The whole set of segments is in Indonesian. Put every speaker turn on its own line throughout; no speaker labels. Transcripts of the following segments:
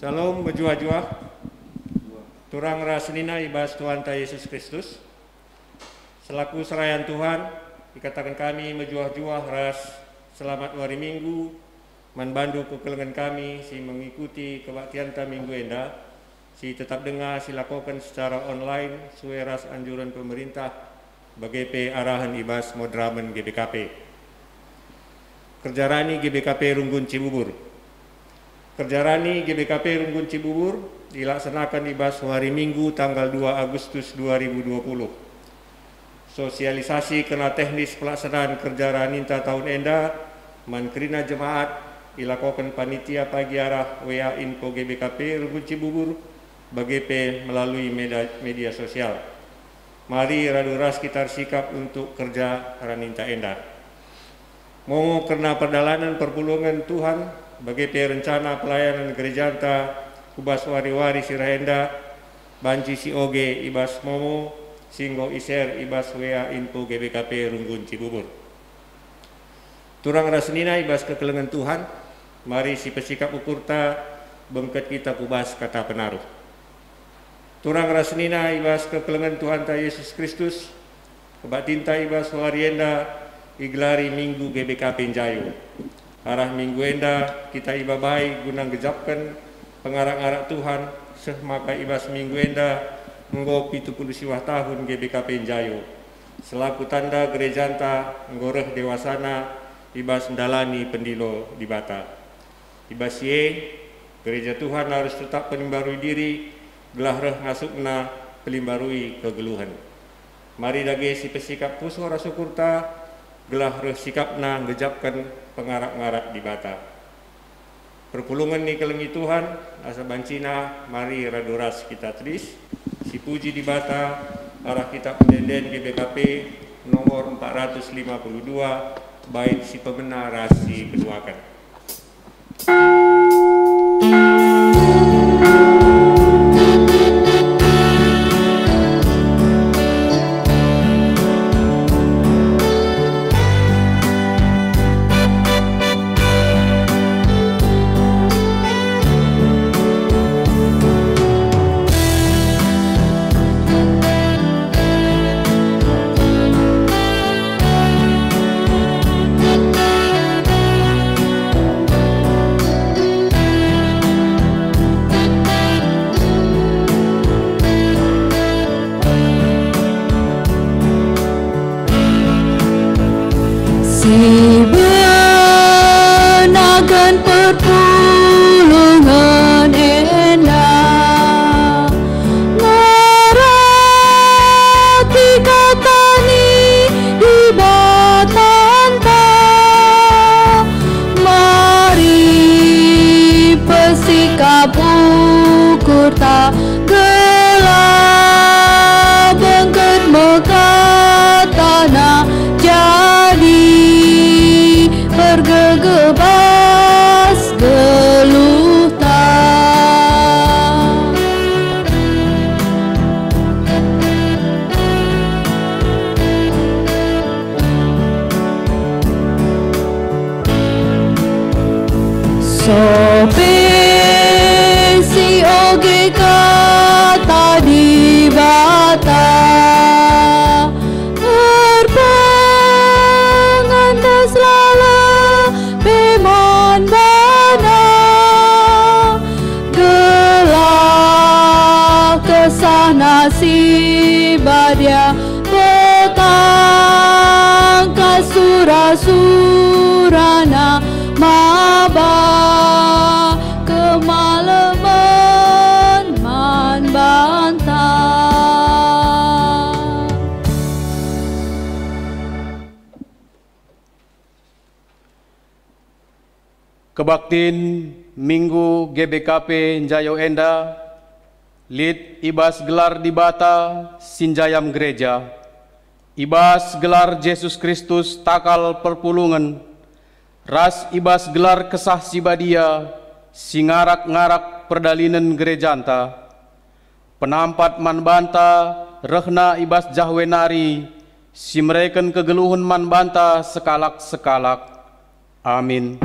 Salam berjuah-juah. Turang rasenina ibas Tuhan ta Yesus Kristus. Selaku serayan Tuhan, dikatakan kami menjuah-juah ras selamat hari Minggu, manbandu kekelengan kami si mengikuti kebaktian ta Minggu enda, si tetap dengar si lakukan secara online sesuai ras anjuran pemerintah bagi arahan ibas modramen GBKP. Kerjarani GBKP Runggun Cibubur. Kerjarani GBKP Runggun Cibubur dilaksanakan ibas hari Minggu tanggal 2 Agustus 2020. Sosialisasi kena teknis pelaksanaan kerjarani tahun enda mankrina jemaat dilakukan panitia pagi arah WA info GBKP Runggun Cibubur bagi melalui media sosial. Mari raduras kita sikap untuk kerja raninta enda. Mongo karena perjalanan perpulungan Tuhan bagi rencana pelayanan gereja anta kubas wari-wari sirahenda banci si oge ibas momo singgo iser ibas WA info GBKP Runggun Cibubur. Turang rasenina ibas kekelengan Tuhan, mari si pesikap ukurta bengket kita kubas kata penaruh. Turang rasenina ibas kekelengan Tuhan ta Yesus Kristus, kebat tinta ibas warienda iglari Minggu GBKP Jayu. Arah Minggu enda kita ibabai gunang gejapkan pengarak-arak Tuhan seh maka ibas Minggu enda nggopi 70 tahun GBKP Jayu. Selaku tanda gereja anta ngoreh dewasana ibas ndalani pendilo di bata. Ibas ye gereja Tuhan harus tetap penimbarui diri gelah reh ngasukna pelimbarui kegeluhan. Mari dage si pesikap pusuara syukurta gelah reh sikapna ngejapkan pengarak-ngarak di bata. Perpulungan ni kelengi Tuhan asa bancina mari radoras kita tulis si puji di bata arah kitab pendenden GBKP nomor 452 bait si pebenar rasi keduakan.
Kebaktin Minggu GBKP Jayo Enda, Lid ibas gelar di bata Sinjayam Gereja, ibas gelar Yesus Kristus takal perpulungan, ras ibas gelar kesah sibadia, singarak-ngarak perdalinan gerejanta, penampat manbanta, rehna ibas jahwenari, simreken kegeluhun manbanta sekalak-sekalak. Amin.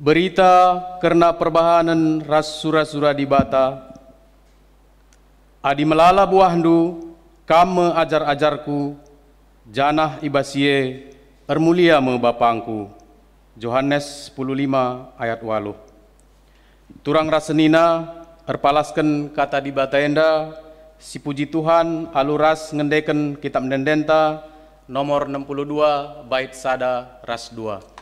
berita karena perbahanan ras sura-sura di bata, adi melala buahndu, kam ajar-ajarku, janah ibasie, ermulia me bapangku. Yohanes 15 ayat 8. Turang rasenina, erpalaskan kata di bata enda, si puji Tuhan aluras ngendeken kitab mendendenta, nomor 62 bait sada ras 2.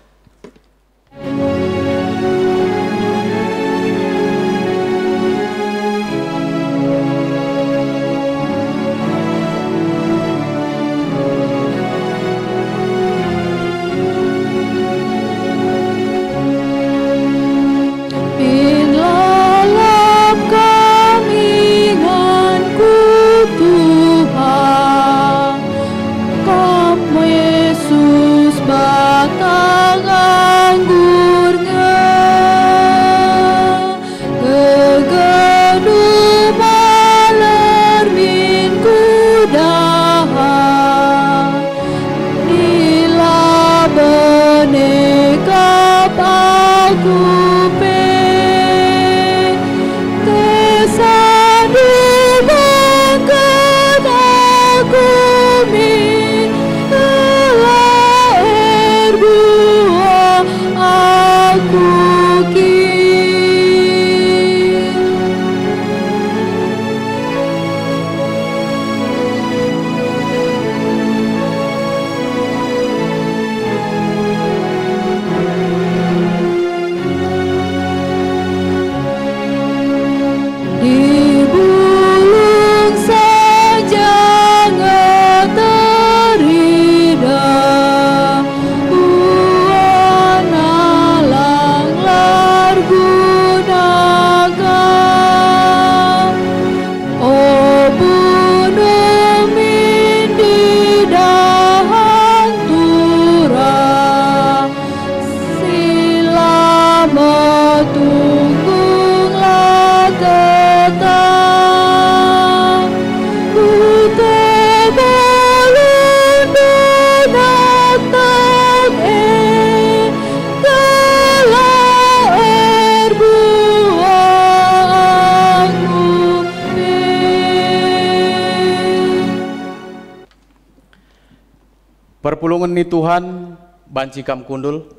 Perpulungan ni Tuhan, banci kam kundul.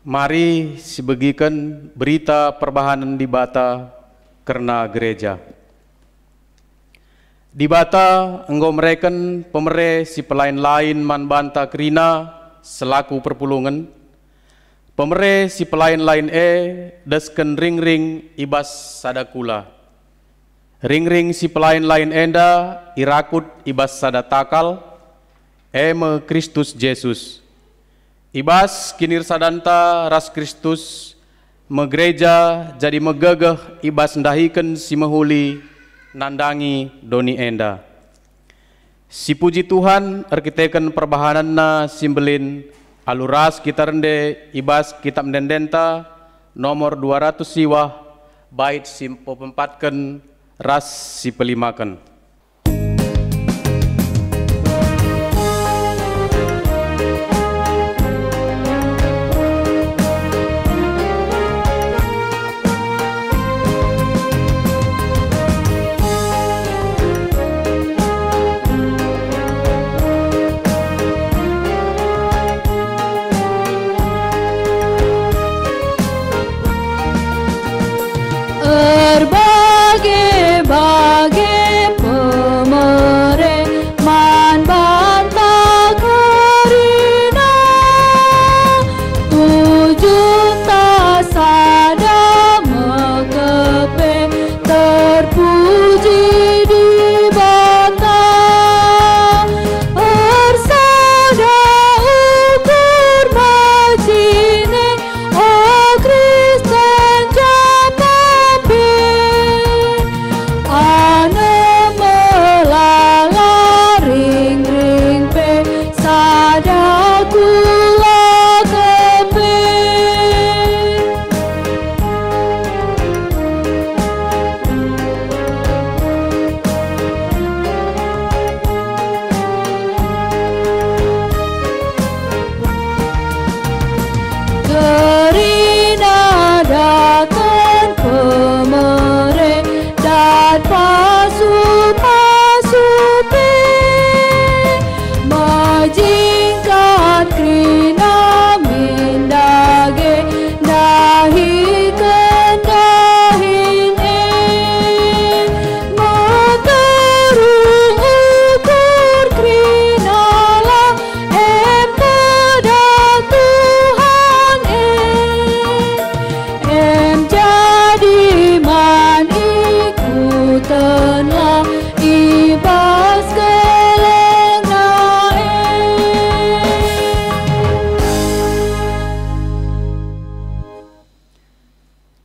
Mari sebagikan berita perbahanan di bata karena gereja. Di bata engkau mereken pemere si pelain lain man banta kerina selaku perpulungan. Pemere si pelain lain desken ring-ring ibas sadakula. Ring-ring si pelain lain enda irakut ibas sada takal me Kristus Yesus. Ibas kinir sadanta ras Kristus megreja jadi megegeh ibas ndahiken si mehuli nandangi doni enda. Si puji Tuhan arkiteken perbahananna simbelin aluras kita rende ibas kitab mendendenta nomor 200 siwah bait simpo pempatken ras si pelimakan.
Berbagai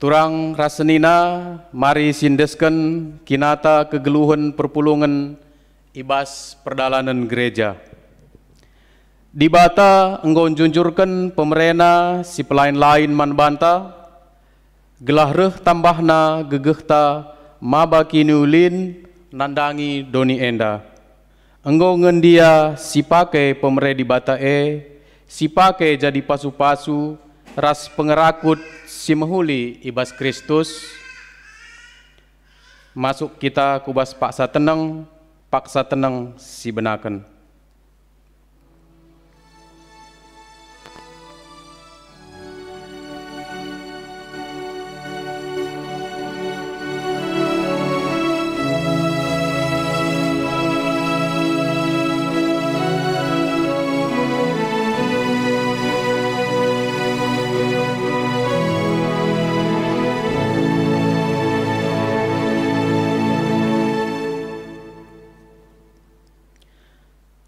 Turang rasenina mari sindesken kinata kegeluhan perpulungan ibas perdalanan gereja. Di bata engkau junjurkan pemerena si pelain-lain man banta, gelah reh tambahna gegehta maba kini ulin nandangi doni enda. Engkau ngendia si pakai pemere di bata si pakai jadi pasu-pasu, ras pengerakut si mehuli ibas Kristus. Masuk kita kubas paksa tenang si benaken.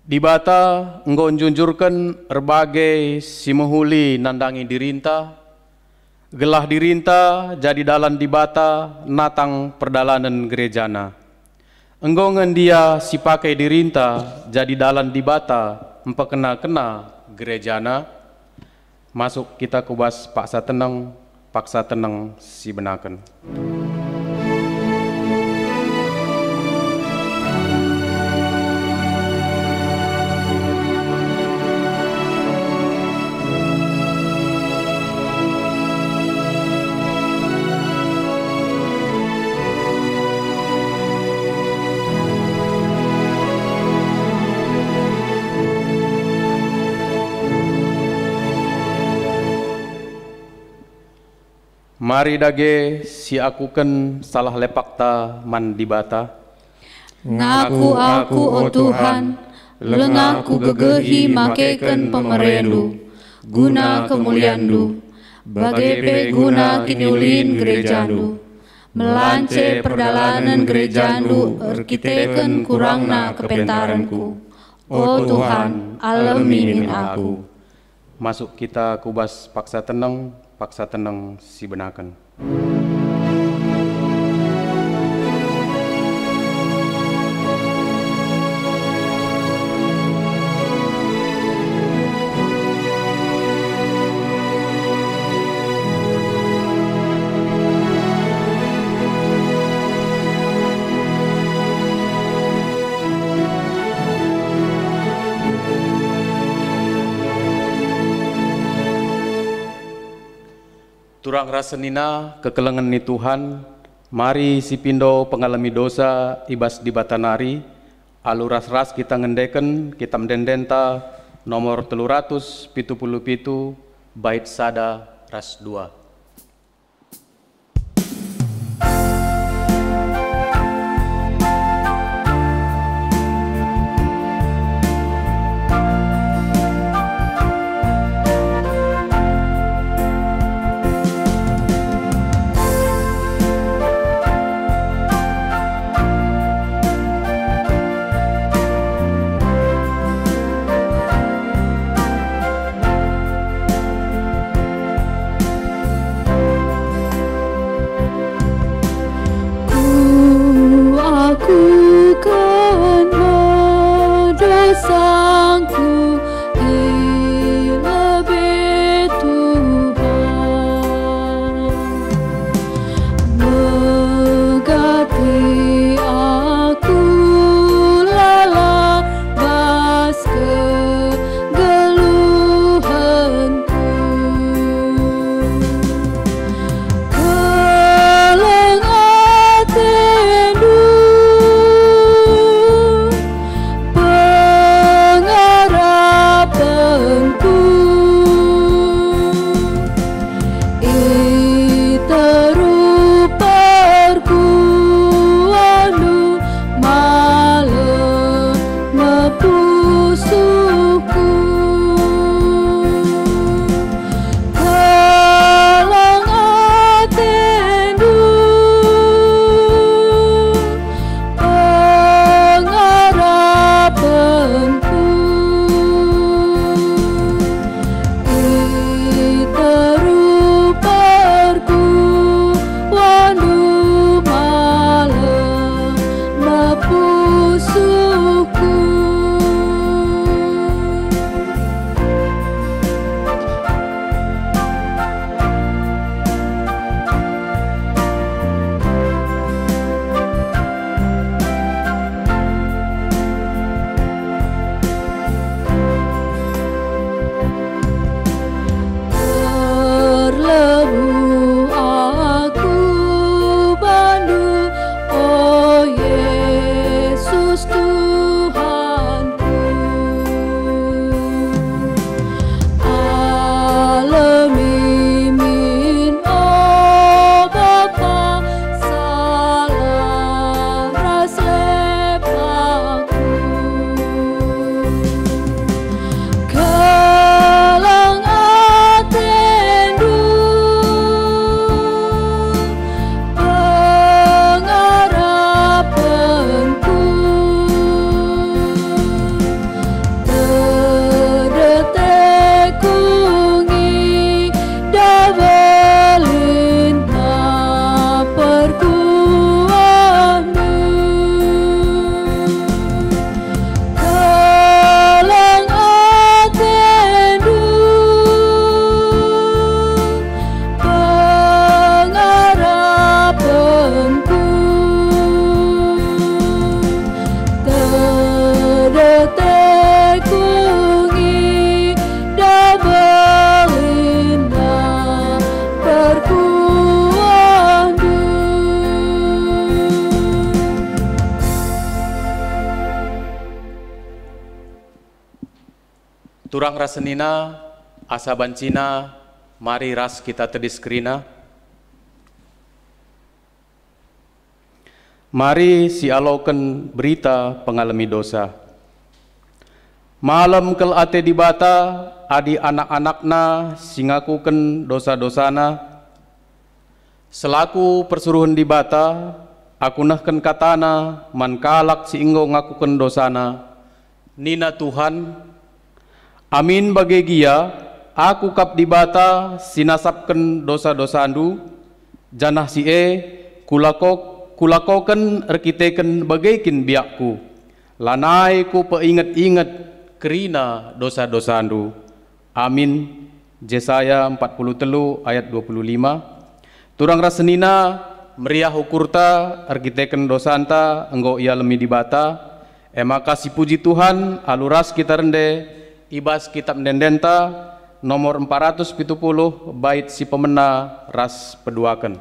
Di bata engkau junjurkan erbagai si mehuli nandangi dirinta, gelah dirinta jadi dalan di bata natang perdalanan gerejana. Engkau ngendia si pakai dirinta jadi dalan di bata empekena-kena gerejana. Masuk kita kubas paksa tenang si benaken. Mari dage si akuken salah lepakta man di bata.
Ngaku aku o Tuhan, lengaku gegehi makeken pemerendu, guna kemuliandu, bagai guna kiniulin gerejandu, melance perdalanan gerejandu, erkiteken kurangna kepentaranku. O Tuhan, alamin aku.
Masuk kita kubas paksa tenang si benaken. Turang rasenina kekelengan ni Tuhan, mari si pindo pengalami dosa ibas di batanari, alu ras-ras kita ngendeken, kita mendendenta nomor 377 bait sada ras 2. Turang rasenina, asa bancina, mari ras kita tedis kerina. Mari si aloken berita pengalami dosa. Malam kel ate di bata, adi anak-anakna singakuken dosa-dosana. Selaku persuruhan di bata, aku nahken katana, man kalak si inggo ngakuken dosana. Nina Tuhan, amin bagi gia, aku kap di bata sinasapken dosa-dosandu, janah si kulakoken erkiteken bagaikin biakku, lanai ku peinget-inget kerina dosa-dosandu. Amin. Yesaya 43 ayat 25. Turang rasenina meriah hukurta erkiteken dosanta enggo ia lemi di bata. Makasih puji Tuhan aluras kita rende ibas kitab dendenta nomor 470 bait si pemena ras peduaken.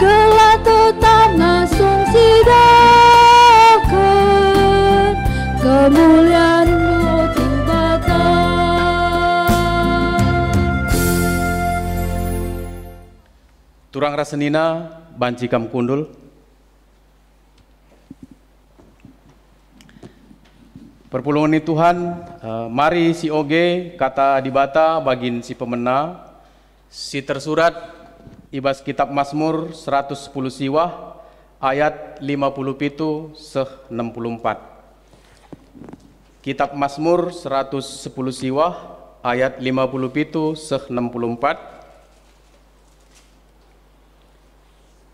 Gelat tetap ngasung sidaka
senina banci kam kundul. Perpulungan ni Tuhan, mari si oge kata dibata bagin si pemena, si tersurat ibas kitab Mazmur 110 siwah ayat 57 seh 64. Kitab Mazmur 110 siwah ayat 57 seh 64.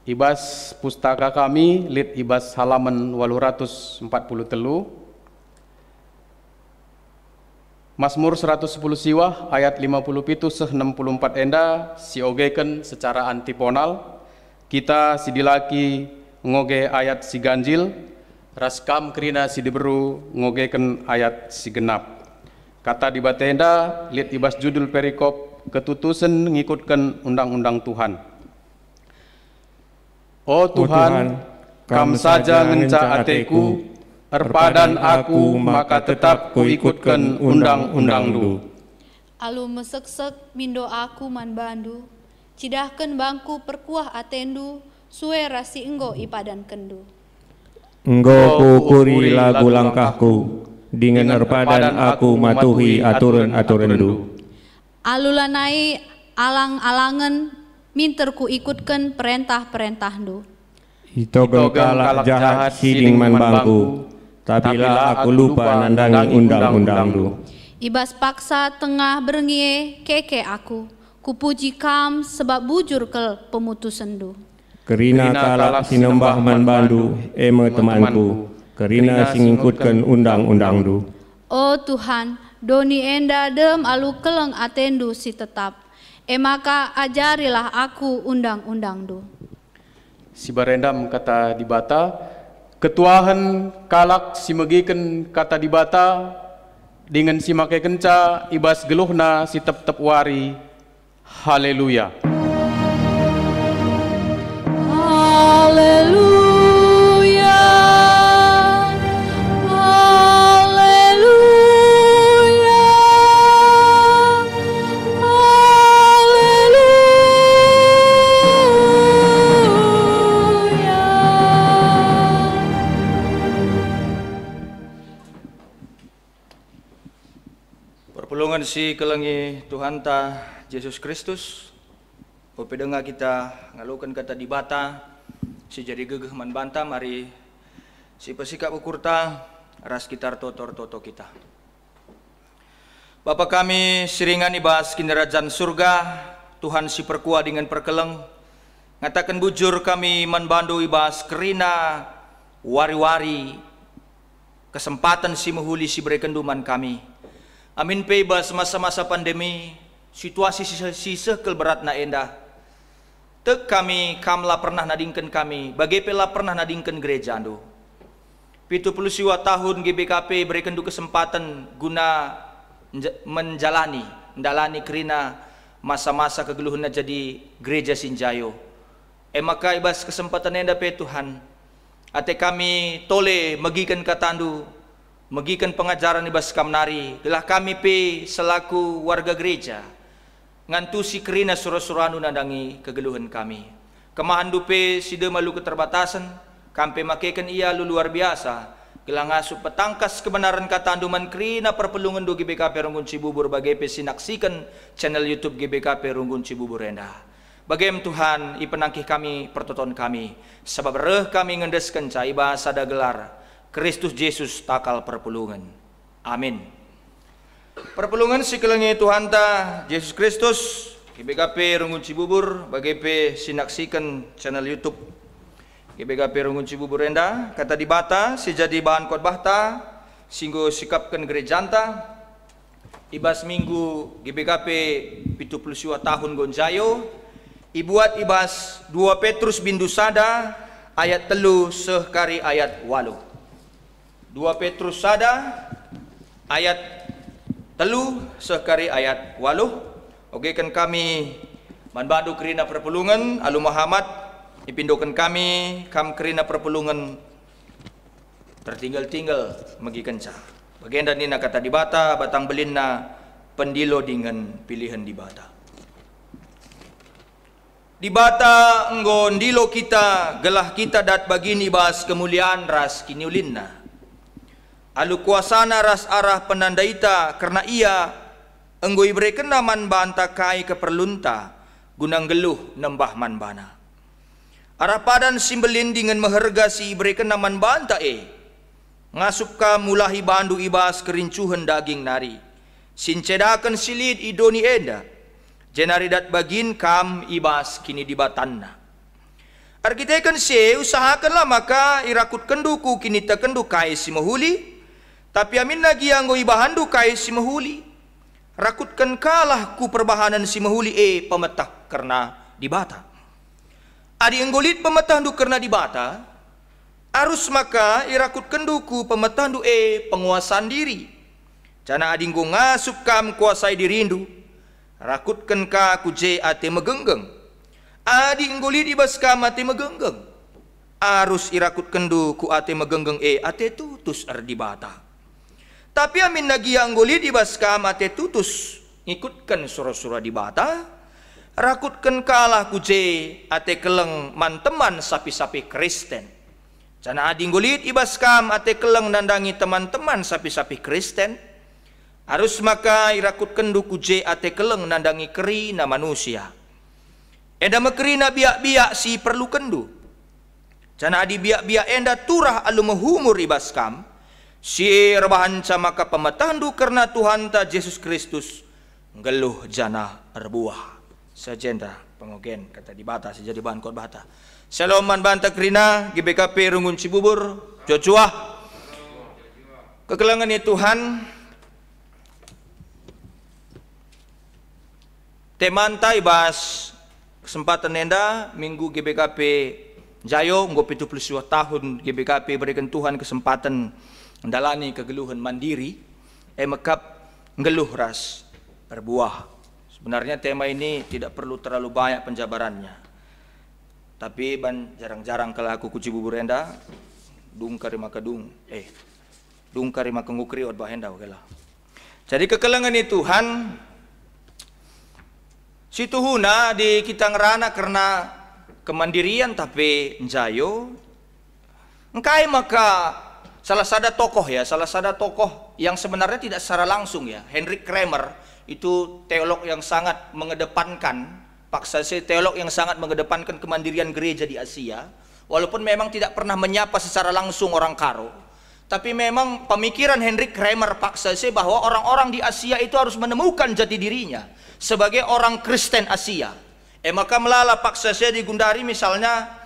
Ibas pustaka kami lit ibas halaman 843. Mazmur 110 siwah ayat 57 seh 64 enda si ogeken secara antiponal. Kita si dilaki ngoge ayat si ganjil, raskam kerina si diberu ngogeken ayat si genap. Kata di batenda lihat ibas judul perikop ketutusan ngikutkan undang-undang Tuhan. Oh Tuhan, kam saja ngenca ateku, erpadan aku maka tetap kuikutkan undang-undang du.
Alu meseksek mindo aku man bandu, cidahkan bangku perkuah atendu, suwe rasi enggo ipadan kendu.
Enggo kukuri lagu langkahku, dengan erpadan aku matuhi aturan-aturan du.
Alu lanai alang-alangan, minter ku ikutkan perintah-perintah du.
Hitogeng kalak jahat siding man bangku, tapilah aku lupa nandangi undang-undang du.
Ibas paksa tengah berengie keke aku, kupuji kam sebab bujur kel pemutusan du.
Kerina kalak sinembah man bandu, eme temanku, kerina singikutkan undang-undang du.
Oh Tuhan, doni enda dem alu keleng atendu si tetap, maka ajarilah aku undang-undang du.
Si barendam kata dibata, ketuahan kalak si megiken kata dibata, dengan si make kenca ibas geluhna si tep-tep wari. Haleluya.
Haleluya. Haleluya. Haleluya.
Perpulungan si kelengi Tuhan ta Yesus Kristus, pedenga kita ngalukan kata dibata, si jadi gegeh man banta, mari si pesikap ukur ta ras kitar totor toto kita. Bapa kami siringan ibas kinderajaan surga, Tuhan si perkuah dengan perkeleng, ngatakan bujur kami man bandu ibas kerina wari-wari, kesempatan si menghuli si berekenduman kami. Amin pebas masa-masa pandemi, situasi sisa berat na endah. Tek kami kamla pernah nadingkan kami, bagepela pernah nadingkan gereja ando. 70 tahun GBKP berikan kesempatan guna menjalani kerina masa-masa kegeluhunna jadi gereja Sinjayo. Maka ibas kesempatan endah pe Tuhan. Ate kami tole magikan katandu, magikan pengajaran ibas kamnari, gelah kami pe selaku warga gereja ngantusi kerina surah-surahnu nadangi kegeluhan kami. Kemahandu pe sida malu keterbatasan, kampe makekan ia lu luar biasa, gelah ngasup petangkas kebenaran katanduman kerina perpelungan do GBKP Runggun Cibubur bagai pe sinaksikan channel YouTube GBKP Runggun Cibubur rendah. Bagaim Tuhan ipenangkih kami pertoton kami, sebab reh kami ngendeskan cai bahasa da gelar Kristus Yesus takal perpulungan. Amin. Perpulungan si kelengi Tuhan ta Yesus Kristus GBKP Runggun Cibubur bagai pe sinaksikan channel YouTube GBKP Runggun Cibubur rendah kata dibata si jadi bahan khotbah ta singgo sikapkan gerejanta ibas minggu GBKP 70 tahun gonjayo ibuat ibas 2 Petrus bindu sada ayat telu sehkari ayat 8. 2 Petrus sada ayat telu sehkari ayat 8. Oke kan kami manbandu kerina perpulungan alu Muhammad ipindokan kami kam kerina perpulungan tertinggal-tinggal magikan ca. Bagian dan nina kata dibata batang belinna pendilo dengan pilihan dibata. Di bata enggo ndilo kita gelah kita dat bagini bas kemuliaan ras kini ulinna. Alu kuasana ras arah penandaita karena ia enggo ibrekan naman banta kai keperlunta gunang geluh nembah man bana. Arah padan simbelin dengan meherga si ibrekan naman banta ngasup ka mulahi bandu ibas kerincuhan daging nari. Sincedakan silid idoni enda. Jenari dat bagin kam ibas kini dibatanna. Arkiteken se usahakanlah maka irakut kenduku kini tekendu kai si mahuli. Tapi amin lagi anggo ibahandu kai si mahuli. Rakutkan kalah ku perbahanan si mahuli pemetah karena dibata. Adi enggolit pemetahdu karena dibata. Arus maka irakut kenduku pemetahdu penguasaan diri. Cana adinggo ngasup kam kuasai dirindu. Rakutkan ka ku ate megenggeng. Adi enggolit ibas kam ate megenggeng. Arus irakut kendu ku ate megenggeng ate tutus dibata. Tapi amin lagi yang goli di baskam ate tutus ngikutkan surah-surah di bata, rakutkan kalah kuje ate keleng manteman sapi-sapi Kristen. Cana ading golit di baskam ate keleng nandangi teman-teman sapi-sapi Kristen. Harus maka irakutkan du kuje ate keleng nandangi keri na manusia. Enda mekeri na biak-biak si perlu kendu. Cana adi biak-biak enda turah alu mehumur di baskam. Si rebahanca maka pemetahandu karena Tuhan ta Yesus Kristus ngeluh jana erbuah sejenda pengogen kata di bata sejadi bahan kot bata. Shalom man banta krina GBKP Rungun Cibubur Joshua kekelangan ni Tuhan temantai bas kesempatan enda minggu GBKP Jayo nggo 72 tahun GBKP berikan Tuhan kesempatan ndalani kegeluhan mandiri mekap ngeluh ras berbuah. Sebenarnya tema ini tidak perlu terlalu banyak penjabarannya, tapi jarang-jarang kalau aku kuci bubur enda dung karima kedung dung karima kengukri od bahenda wakela. Jadi kekelengan ini Tuhan situhuna di kita ngerana karena kemandirian tapi njayo engkai maka salah satu tokoh yang sebenarnya tidak secara langsung ya, Hendrik Kramer itu teolog yang sangat mengedepankan, paksa saya teolog yang sangat mengedepankan kemandirian gereja di Asia, walaupun memang tidak pernah menyapa secara langsung orang Karo, tapi memang pemikiran Hendrik Kramer paksa saya bahwa orang-orang di Asia itu harus menemukan jati dirinya sebagai orang Kristen Asia. Maka melala paksa saya di Gundari misalnya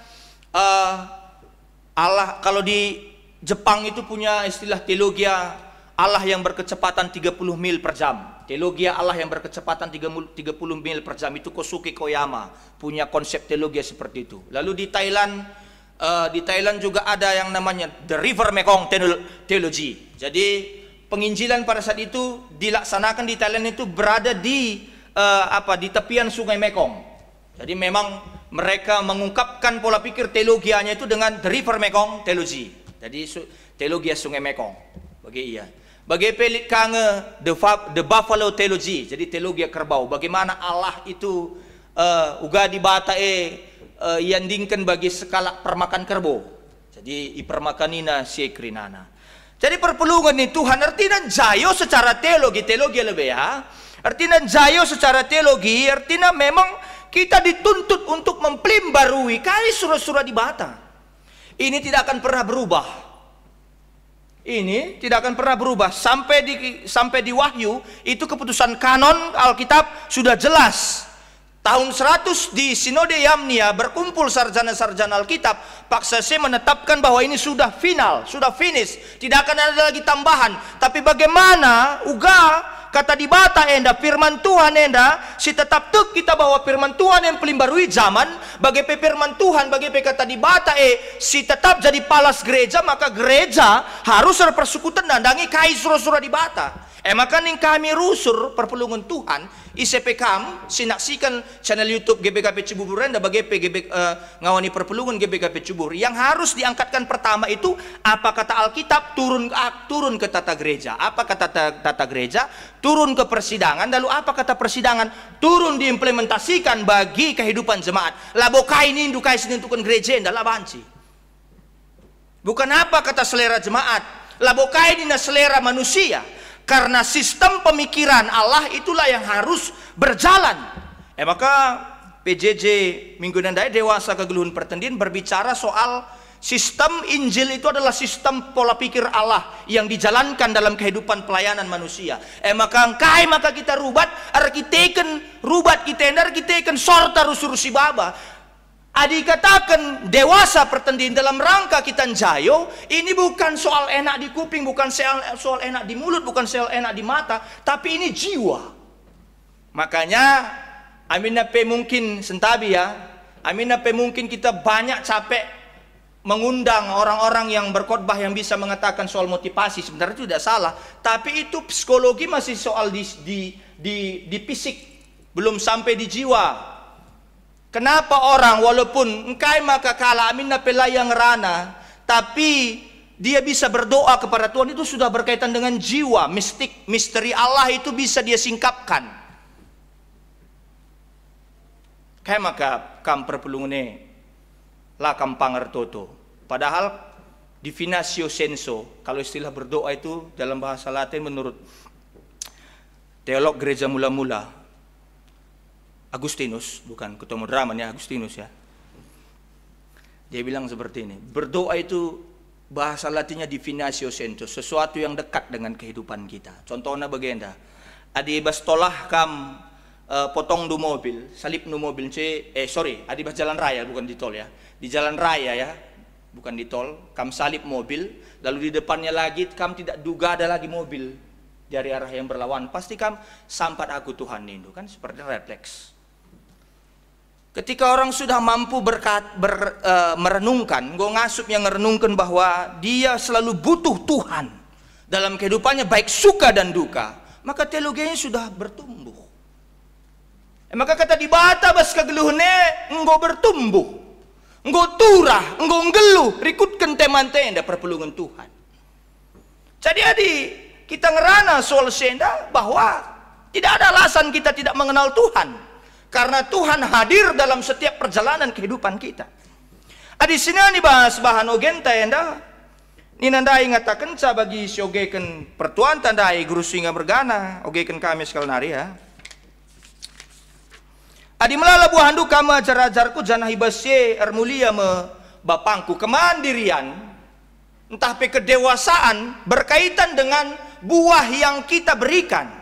Allah kalau di Jepang itu punya istilah teologia Allah yang berkecepatan 30 mil per jam. Teologia Allah yang berkecepatan 30 mil per jam itu Kosuke Koyama punya konsep teologi seperti itu. Lalu di Thailand juga ada yang namanya The River Mekong Theology. Jadi penginjilan pada saat itu dilaksanakan di Thailand itu berada di di tepian Sungai Mekong. Jadi memang mereka mengungkapkan pola pikir teologianya itu dengan The River Mekong Theology. Jadi teologi Sungai Mekong bagi ia bagi pelik kange the Buffalo Theology, jadi teologi kerbau, bagaimana Allah itu uga di bata yandingkan bagi skala permakan kerbau, jadi ipermakanina siekrinana. Jadi perpelungan ini Tuhan artinya jayo secara teologi lebih ya, artinya jayo secara teologi artinya memang kita dituntut untuk memplimbarui kai surah-surah di bata. Ini tidak akan pernah berubah. Ini tidak akan pernah berubah sampai di Wahyu itu keputusan kanon Alkitab sudah jelas. Tahun 100 di Sinode Yamnia berkumpul sarjana-sarjana Alkitab, paksa saya menetapkan bahwa ini sudah final, sudah finish, tidak akan ada lagi tambahan. Tapi bagaimana kata di bata enda firman Tuhan enda si tetap tuk kita bahwa firman Tuhan yang pelimbarui zaman bagi firman Tuhan bagi kata di bata si tetap jadi palas gereja, maka gereja harus berpersekutan nandangi kai surah-surah di bata. Maka ning kami rusur perpulungan Tuhan, ICPKAM, sinaksikan channel YouTube GBKP Cibubur Renda bagi ngawani perpulungan GBKP Cibubur. Yang harus diangkatkan pertama itu apa kata Alkitab, turun ke tata gereja. Apa kata tata gereja? Turun ke persidangan. Lalu apa kata persidangan? Turun diimplementasikan bagi kehidupan jemaat. Labokai ini indukai sinuntukan gereja adalah banci. Bukan apa kata selera jemaat. Labokai ini selera manusia. Karena sistem pemikiran Allah itulah yang harus berjalan. Maka PJJ minggu nandai dewasa kegeluhan pertendin berbicara soal sistem Injil itu adalah sistem pola pikir Allah yang dijalankan dalam kehidupan pelayanan manusia. Maka kita rubat, rubat kita sorta rusurusi baba. Adi katakan dewasa pertendin dalam rangka kita jayo, ini bukan soal enak di kuping, bukan soal enak di mulut, bukan soal enak di mata, tapi ini jiwa. Makanya amin apa mungkin sentabi ya, amin apa mungkin kita banyak capek mengundang orang-orang yang berkhotbah yang bisa mengatakan soal motivasi. Sebenarnya itu tidak salah, tapi itu psikologi masih soal di fisik, belum sampai di jiwa. Kenapa orang walaupun engkai maka kalah amin napela yang rana, tapi dia bisa berdoa kepada Tuhan, itu sudah berkaitan dengan jiwa, misteri Allah itu bisa dia singkapkan. Kayak maka kam perpulungane lah kam pangertoto. Padahal divinatio senso, kalau istilah berdoa itu dalam bahasa Latin menurut teolog gereja mula-mula Agustinus, bukan ketua moderaman ya, Agustinus ya. Dia bilang seperti ini, berdoa itu bahasa Latinnya divinatio senso, sesuatu yang dekat dengan kehidupan kita. Contohnya begenda, adi bas tolah kam potong du mobil, salip du mobil, adi bas jalan raya, bukan di tol ya, di jalan raya ya, bukan di tol, kam salip mobil, lalu di depannya lagi kam tidak duga ada lagi mobil dari arah yang berlawan, pasti kam sampat aku Tuhan itu kan seperti refleks. Ketika orang sudah mampu merenungkan, gue ngasup yang merenungkan bahwa dia selalu butuh Tuhan dalam kehidupannya baik suka dan duka, maka teologinya sudah bertumbuh. Maka kata di bata bas kegeluhne enggo bertumbuh, enggo turah, enggo ngeluh, rikutkan teman tenda perpulungan Tuhan. Jadi kita ngerana soal senda bahwa tidak ada alasan kita tidak mengenal Tuhan. Karena Tuhan hadir dalam setiap perjalanan kehidupan kita. Di sini ini bahas bahan ogen tenda. Ini nandai ngatakan sa bagi siogekan pertuan tandai guru singa bergana ogekan kami sekali nari ya. Adi melala buah handu kama ajar-ajarku janah hibasye ermulia me bapangku kemandirian entah pe kedewasaan berkaitan dengan buah yang kita berikan.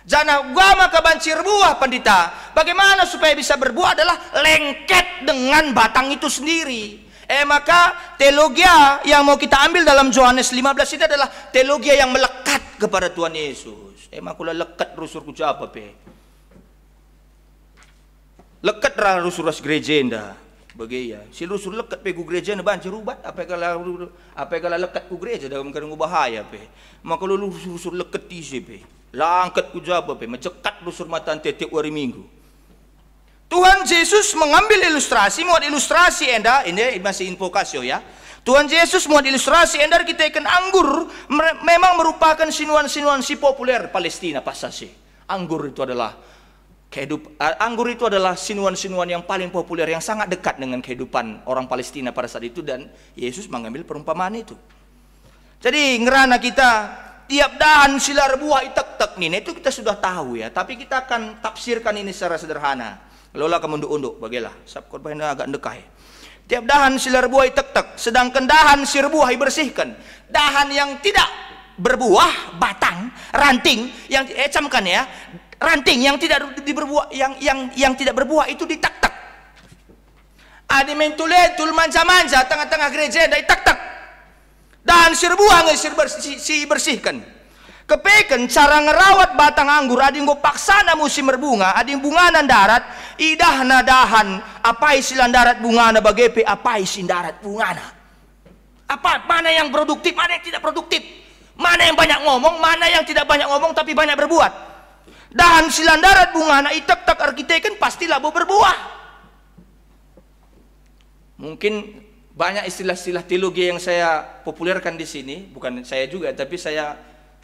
Jangan gua maka bancir buah pandita. Bagaimana supaya bisa berbuah adalah lengket dengan batang itu sendiri. Maka teologi yang mau kita ambil dalam Yohanes 15 ini adalah teologi yang melekat kepada Tuhan Yesus. Makula lekat rusur ku apa pe. Lekat ra rusur ras gereja enda. Bagaya. Si rusur lekat pe ku gereja enda bancir rubat apa kala lekat ku gereja dalam kadang bahaya pe. Maka lu rusur lekat di pe. Langkat ku jaba pe mencekat rusur mata tiap hari minggu. Tuhan Yesus mengambil ilustrasi, muat ilustrasi enda, ini masih invokasio ya. Tuhan Yesus muat ilustrasi enda kita ikan anggur memang merupakan sinuan-sinuan si populer Palestina pasasi. Anggur itu adalah anggur itu adalah sinuan-sinuan yang paling populer yang sangat dekat dengan kehidupan orang Palestina pada saat itu dan Yesus mengambil perumpamaan itu. Jadi ngerana kita tiap dahan silar buah itek-tek nih, itu kita sudah tahu ya. Tapi kita akan tafsirkan ini secara sederhana. Lola kemunduk-unduk, bagilah. Sab korbannya agak dekah. Tiap dahan silar buah itek-tek, sedangkan dahan sir buah dibersihkan. Dahan yang tidak berbuah, batang, ranting yang camkan ya, ranting yang tidak berbuah, yang tidak berbuah itu ditek-tek. Adi mentuletul manja-manja tengah-tengah gereja dari tek-tek. Dan sir buah si bersihkan. Kepekan cara ngerawat batang anggur adi ngo paksana musim berbunga, adi bunga nan darat, idahna dahan, apa isilan darat bunga na bagepe, apa isin darat bunga na. Apa mana yang produktif, mana yang tidak produktif. Mana yang banyak ngomong, mana yang tidak banyak ngomong tapi banyak berbuat. Dahan silandarat bunga na itak-tak arkiteken pastilah berbuah. Mungkin banyak istilah-istilah teologi yang saya populerkan di sini, bukan saya juga, tapi saya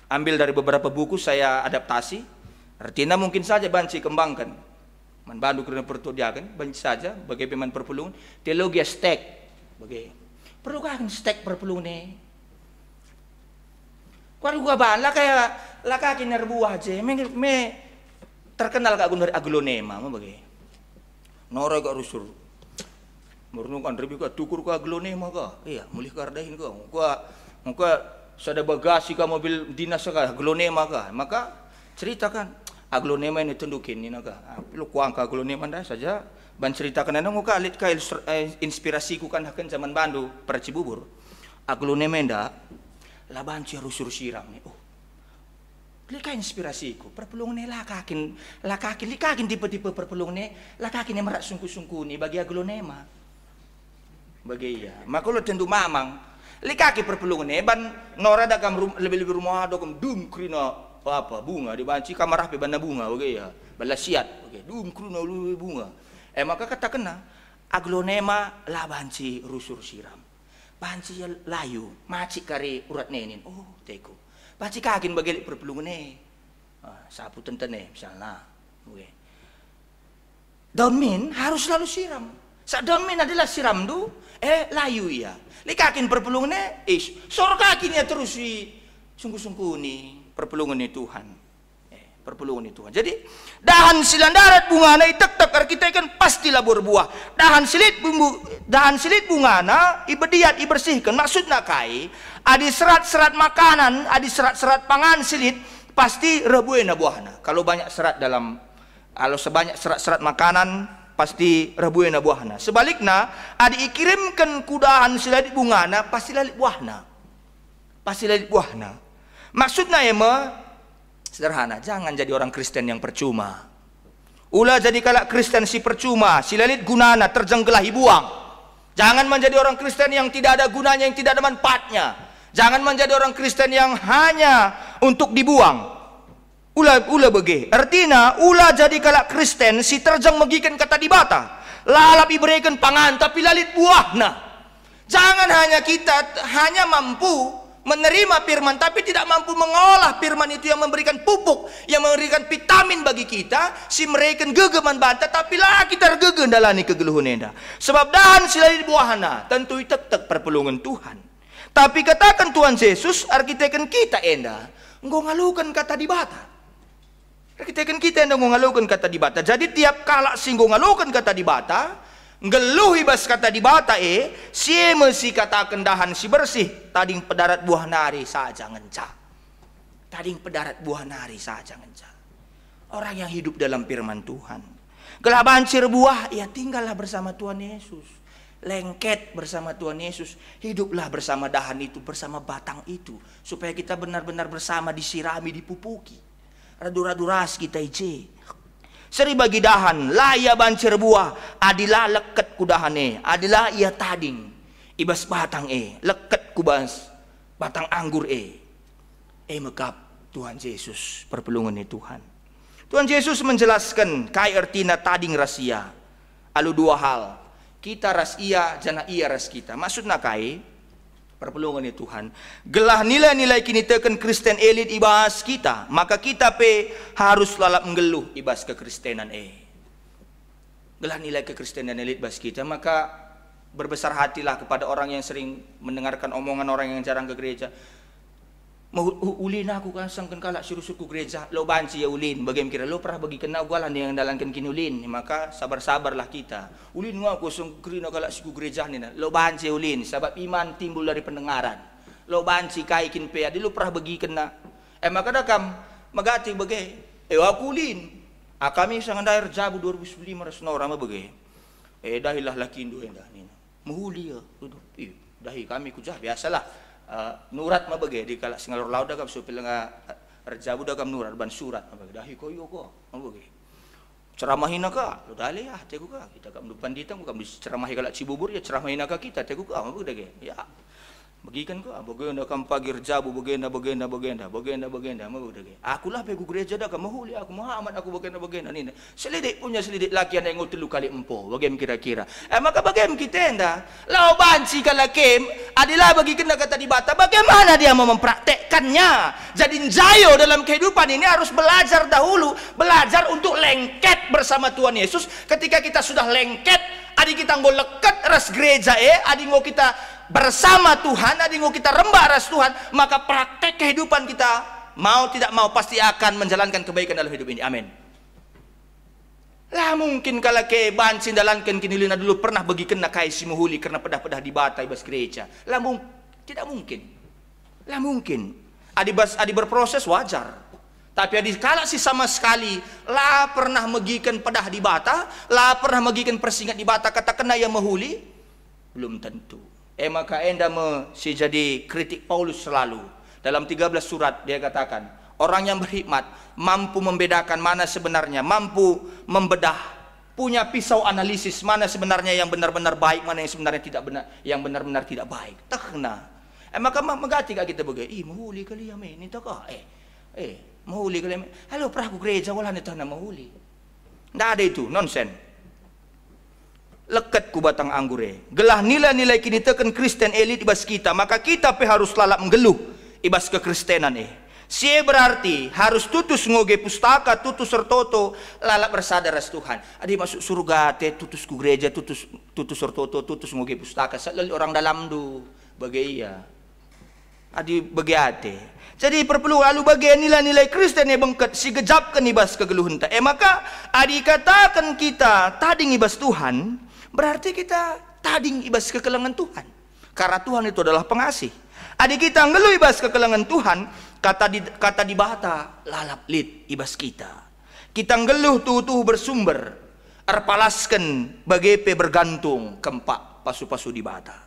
ambil dari beberapa buku, saya adaptasi. Artinya mungkin saja banci kembangkan. Man bandu kerana pertodiakan, banci saja bagi peman perpulungan. Teologi stek, bagi perlu kan stek perpulungan ni. Kuari gua bahan lah kayak laka kini buah aja, me terkenal kak gunung aglonema, mau bagi. Nora kak rusur. Murnu kan rebi ka tukur ka aglonema ka. Iya, mulih kardahin ka. Muka sada bagasi ka mobil dinas ka aglonema ka. Maka ceritakan aglonema ini tundukin ni ka. Lu kuang ka aglonema dah saja. Ban ceritakan ana muka alit ka inspirasi ku kan hakan zaman Bandu para Cibubur. Aglonema nda laban ci rusur siram ni. Oh. Lika inspirasiku, perpulungan ni lakakin tipe-tipe perpulungan ni lakakin yang merak sungku-sungku ni bagi aglonema. Bagi ya, maka lo tentu mamang, likaki perpulungan ni ban nora da kam lebih rumah ada kam dum krina apa bunga di banci kamar api bana bunga bagi ya, balasiat bagi dum krina lu bunga. Maka kata kena aglonema la banci rusur siram, banci layu, macik kari urat nenin. Oh teko. Baci kakin bagi perpulungan ni, sapu tenten ni misalnya, daun min harus selalu siram. Saat daun min adalah siram tu, layu ya. Likakin perpulungan ni, sor kakin ya terus sungguh-sungguh ni perpulungan ni Tuhan, perpulungan ni Tuhan. Jadi dahan silandarat bunga na itak-tak arkiteken pastilah berbuah. Dahan silit bunga na ibediat ibersihkan. Maksudnya kai. Adi serat-serat makanan, adi serat-serat pangan silit, pasti rebuena buahna. Kalau banyak serat kalau sebanyak serat-serat makanan, pasti rebuena buahna. Sebaliknya, adi ikirimkan kudahan siladit bungana, pasti lalit buahna. Pasti lalit buahna. Maksudnya sederhana, jangan jadi orang Kristen yang percuma. Ulah jadi kalak Kristen si percuma, silalit gunana terjenggelahi buang. Jangan menjadi orang Kristen yang tidak ada gunanya, yang tidak ada manfaatnya. Jangan menjadi orang Kristen yang hanya untuk dibuang. Ula bege. Artinya, ula jadi kalak Kristen si terjang megikan kata dibata. Lalap iberikan pangan tapi lalit buahna. Jangan hanya kita hanya mampu menerima firman tapi tidak mampu mengolah firman itu yang memberikan pupuk, yang memberikan vitamin bagi kita, si mereka gegeman banta tapi lah kita gegen dalani kegeluhun enda. Sebab dahan silalit buahna tentu tek perpulungan Tuhan. Tapi katakan Tuhan Yesus, arkiteken kita enda, ngalukan kata dibata. Arkiteken kita enda ngalukan kata dibata. Jadi tiap kala singgo ngalukan kata dibata, ngeluh ibas kata dibata sieme si katakan dahan si bersih, tading pedarat buah nari saja ngenca. Tading pedarat buah nari saja ngenca. Orang yang hidup dalam firman Tuhan. Gelabancir buah, ya tinggallah bersama Tuhan Yesus. Lengket bersama Tuhan Yesus, hiduplah bersama dahan itu, bersama batang itu, supaya kita benar-benar bersama disirami, dipupuki. Radu-raduras kita ije. Seri bagi dahan, laya bancir buah, adilah leket kudahane, adilah ia tading, ibas batang leket kubas batang anggur mekap Tuhan Yesus perpulungan Tuhan. Tuhan Yesus menjelaskan kai artina tading rasia. Alu dua hal. Kita ras ia, jana ia ras kita. Maksudnya kai perpulungan Tuhan. Gelah nilai-nilai kini teken Kristen elit ibas kita, maka kita harus lalap menggeluh ibas kekristenan Gelah nilai kekristenan elit ibas kita, maka berbesar hatilah kepada orang yang sering mendengarkan omongan orang yang jarang ke gereja. Ulin aku kan sangkan kalak suruh-suruh gereja, lo banci ya ulin, bagaimana kira lo pernah bagi kenal galan yang dalankan kini ulin, maka sabar-sabarlah kita. Ulin ngaku sangkrina kalak suku gereja ni, lo banci ya ulin, sebab iman timbul dari pendengaran. Lo banci kai kin pe, adi lo pernah bagi kena. Maka dah kam magati bagai, aku ulin. Kami sangat daer jabu 2005 rasnora ma bagai. Dahilah laki indo enda ni. Muhuli ya, dahi kami kujah biasalah. Nurat ma bagi di kalak singalor laut dagam supil nga rejabu dagam nurat ban surat ma bagi dahi koyo ko ma bagi ceramahin ka lo dali ah teku ka kita kam depan ditang kam ceramahi kalak Cibubur ya ceramahin ka kita teku ka ma bagi ya Bagikan ko, bagenda kang pagirjabu, bagenda, mau dagi. Aku lah pegu gereja dah, mahuli aku, Muhammad aku bagenda ni. Selidik punya selidik laki yang ngol 3 kali empo, bagem kira-kira. Maka bagem kita enda, lau banci kalakem, adilah bagi kena kata di bata, bagaimana dia mau mempraktekkannya? Jadi jayo dalam kehidupan ini harus belajar dahulu, belajar untuk lengket bersama Tuhan Yesus. Ketika kita sudah lengket, adi kita ngol lekat ras gereja adi ngol kita bersama Tuhan, adi ngol kita rembak ras Tuhan, maka praktek kehidupan kita mau tidak mau pasti akan menjalankan kebaikan dalam hidup ini. Amin. Lah mungkin kalau ke banci dalankan kinilina dulu pernah bagi kena kai simuhuli karena pedah-pedah di bata ibas gereja. Lah tidak mungkin. Lah mungkin. Adi berproses wajar. Tapi adi kala si sama sekali lah pernah megikan pedah di bata, lah pernah megikan persingat di bata kata kena yang mahuli, belum tentu. Maka enda si jadi kritik Paulus selalu. Dalam 13 surat dia katakan, orang yang berhikmat mampu membedakan mana sebenarnya, mampu membedah, punya pisau analisis mana sebenarnya yang benar-benar baik, mana yang sebenarnya tidak benar, yang benar-benar tidak baik. Takna. Maka megati kita begitu. Mahuli kali ya ini tak mahuli kali. Halo praku gereja wala nito na mahuli. Nggak ada itu, nonsen. Lekat ku batang anggure. Gelah nilai-nilai kini teken Kristen elit ibas kita, maka kita harus lalap menggeluh ibas kekristenan Sie berarti harus tutus ngoge pustaka, tutus sertoto, lalap bersadar as Tuhan. Adi masuk surga te tutus ku gereja, tutus sertoto, tutus ngoge pustaka. Selalu orang dalam du bagai iya. Adi bagiate. Jadi perlu lalu bagian nilai-nilai Kristen yang bengket si gejapkan ibas kegeluhan ta. Maka adi katakan kita tading ibas Tuhan, berarti kita tading ibas kekelengan Tuhan. Karena Tuhan itu adalah pengasih. Adi kita ngeluh ibas kekelengan Tuhan, kata di bata lalap lit ibas kita. Kita ngeluh tuh bersumber, arpalaskan bagepe bergantung kempak pasu-pasu di bata.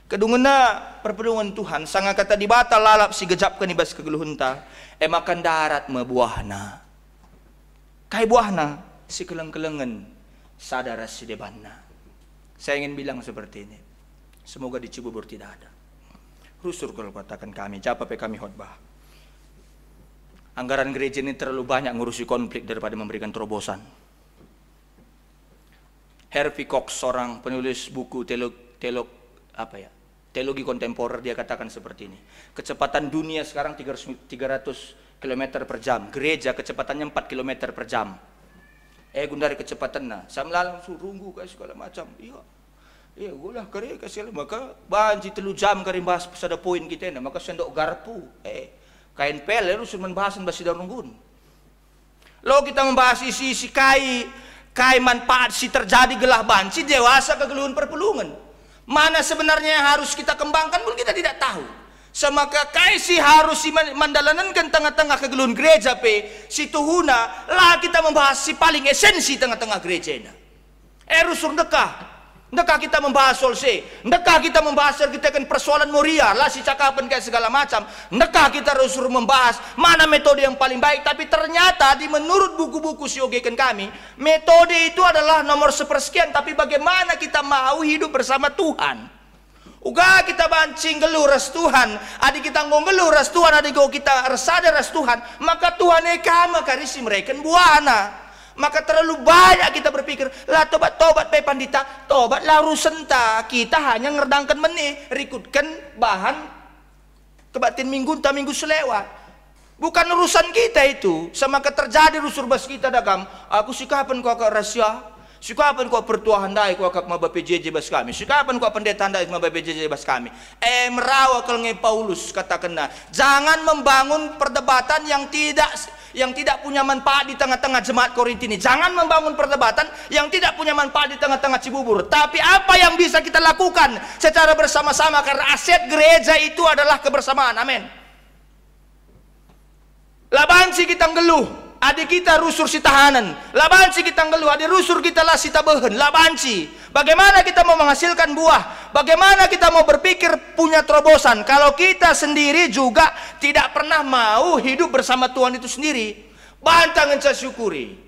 Kedungena perpelungan Tuhan sanga kata di bata lalap si gejapkan ibas kegeluhunta, makan darat mebuahna. Kai buahna si keleng-kelengan sadar si debanna. Saya ingin bilang seperti ini. Semoga di Cibubur tidak ada. Rusur kalau katakan kami, japa kami khotbah. Anggaran gereja ini terlalu banyak ngurusi konflik daripada memberikan terobosan. Harvey Cox, seorang penulis buku teologi kontemporer, dia katakan seperti ini. Kecepatan dunia sekarang 300 km per jam. Gereja kecepatannya 4 km per jam. Gundari kecepatannya. Saya langsung runggu kayak segala macam. Iya, gue lah karya kasih maka banji 3 jam karim bahas pada poin kita ini. Maka sendok garpu. Kain pel lu suruh membahas bahas sidang nunggun. Lo kita membahas isi kai manfaat si terjadi gelah banci dewasa kegeluhan perpelungan. Mana sebenarnya yang harus kita kembangkan pun kita tidak tahu. Semaka kai si harus si mandalankan tengah-tengah kegeluhan gereja si tuhuna lah kita membahas si paling esensi tengah-tengah gereja ini. Rusur Ndekah kita membahas solse, ndekah kita membahas kita kan persoalan moria, lah si cakapan kayak segala macam. Ndekah kita harus membahas mana metode yang paling baik. Tapi ternyata menurut buku-buku siogekan kami, metode itu adalah nomor sepersekian. Tapi bagaimana kita mau hidup bersama Tuhan? Uga kita bancing geluh ras Tuhan, adik kita ngeluh ras Tuhan, adik kita resada ras Tuhan, maka Tuhan ekama karisi mereka buana. Maka terlalu banyak kita berpikir, lah tobat pandita, tobat lah urusan ta. Kita hanya ngerdangkan rikutkan bahan kebatin minggu selewat. Bukan urusan kita itu. Sama terjadi rusur bas kita dagam. Aku sikapan kau ke rahasia, sikapan kau pertua handai kau ke maba PJJ bas kami, sikapan kau pendeta handai maba PJJ bas kami. Merawa kalau nge Paulus katakanlah, jangan membangun perdebatan yang tidak punya manfaat di tengah-tengah jemaat Korinti ini. Jangan membangun perdebatan yang tidak punya manfaat di tengah-tengah Cibubur. Tapi apa yang bisa kita lakukan secara bersama-sama, karena aset gereja itu adalah kebersamaan. Amin. Labansi kita ngeluh, adik kita rusur si tahanan. Labansi kita ngeluh, adik rusur kita lah si tabehen. Labansi. Bagaimana kita mau menghasilkan buah? Bagaimana kita mau berpikir punya terobosan kalau kita sendiri juga tidak pernah mau hidup bersama Tuhan itu sendiri? Bantangan saya syukuri.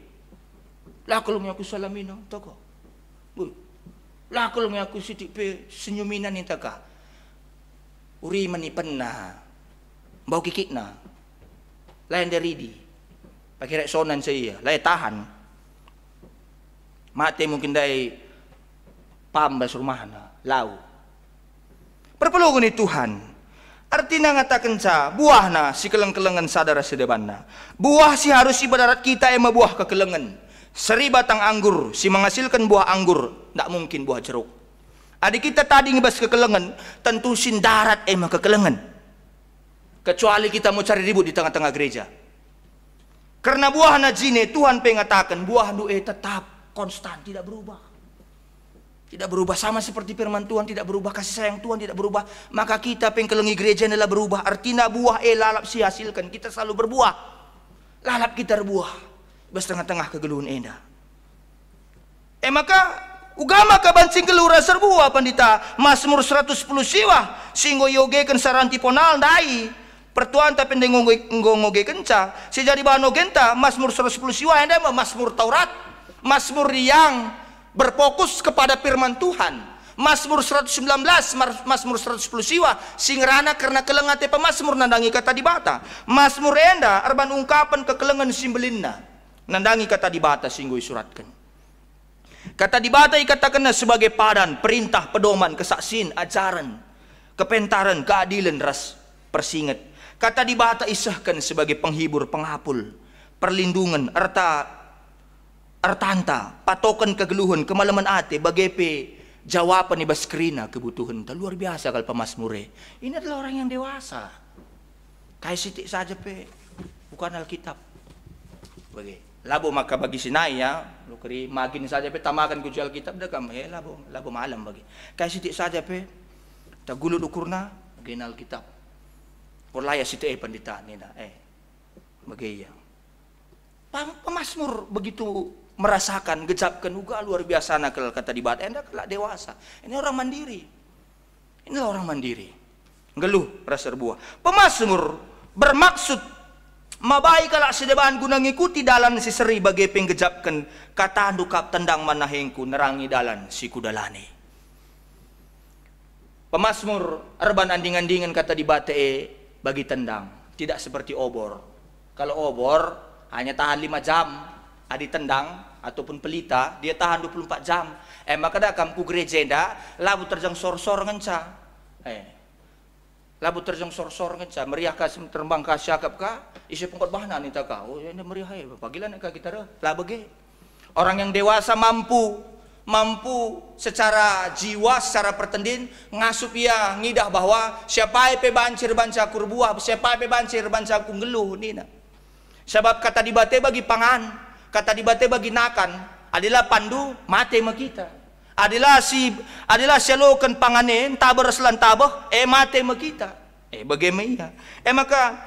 Lah kalau aku salamina toko. Lah kalau aku sidik senyuminan ini taka. uri manipen na, bau kikik na, lain dari di, pakai resonan saya, lain tahan, mati mungkin dari pambas rumah na, lau. Perpelungan ni Tuhan, artinya ngatakan sa, buah na si keleng-kelengan sadara sedeban na, buah si harus ibarat kita yang buah kekelengan, 1000 batang anggur si menghasilkan buah anggur, tak mungkin buah jeruk. Adik kita tadi ngebas kekelengan, tentu sin darat emang kekelengan. Kecuali kita mau cari ribut di tengah-tengah gereja. Karena buah najine Tuhan pengatakan buah doe tetap konstan, tidak berubah. Tidak berubah, sama seperti firman Tuhan tidak berubah, kasih sayang Tuhan tidak berubah. Maka kita pengkelengi gereja adalah berubah. Artinya buah lalap si hasilkan, kita selalu berbuah. Lalap kita berbuah. Bas tengah-tengah kegeluhan enda. Maka ugama kabancing kelura serbuah pandita Mazmur 110 siwa singgo yogekan saranti ponal dai pertuan tapi ngoge kenca sejadi bano genta Mazmur 110 siwa enda Mazmur Taurat, Mazmur yang berfokus kepada firman Tuhan. Mazmur 119, Mazmur 110 siwa singrana karena kelengate pemazmur nandangi kata dibata. Mazmur enda arban ungkapan kekelengan simbelinna nandangi kata dibata singgo isuratkan. Kata dibata ikatakannya sebagai padan, perintah, pedoman, kesaksian, ajaran, kepentaran, keadilan, ras persingat. Kata dibata isahkan sebagai penghibur, penghapul, perlindungan, artanta, patokan kegeluhan, kemalaman ate, bagepe, jawaban ibas kerina kebutuhan. Luar biasa kalau pemazmure. Ini adalah orang yang dewasa. Kayak sitik saja pe, bukan Alkitab. Bagi. Labo maka bagi sinai ya, lu keri magin saja pe tamakan ku jual kitab dah kam labo malam bagi. Kayak sitik saja pe, tagulut ukurna ginal kitab. Porlaya sitik pandita ni na bagi ya. Pemazmur begitu merasakan, gejapkan juga luar biasa nak kata dibat. Enda kelak dewasa. Ini orang mandiri. Ini orang mandiri. Ngeluh rasa buah. Pemazmur bermaksud mabai kalak sedeban guna ngikuti dalan si seri bagai penggejapkan kata dukap tendang manahengku nerangi dalan si kudalani. Pemazmur arban anding-andingan kata dibate bagi tendang tidak seperti obor. Kalau obor hanya tahan 5 jam, adi tendang ataupun pelita dia tahan 24 jam. Maka dah kampu gereja dah labu terjang sor-sor ngenca. Labu terjang sor-sor ngenca meriah kasih terbang kasih akap ka isi pengkot bahanan ni tak kau ini meriah pagilan ka kita lah bagi orang yang dewasa mampu secara jiwa secara pertendin ngasup ia ngidah bahwa siapa pe bancir banca kurbuah siapa pe bancir banca kunggeluh ni na sebab kata dibate bagi pangan kata dibate bagi nakan adalah pandu mate ma kita adalah sialokan panganen tabar selan tabah mate ma kita bagaimana maka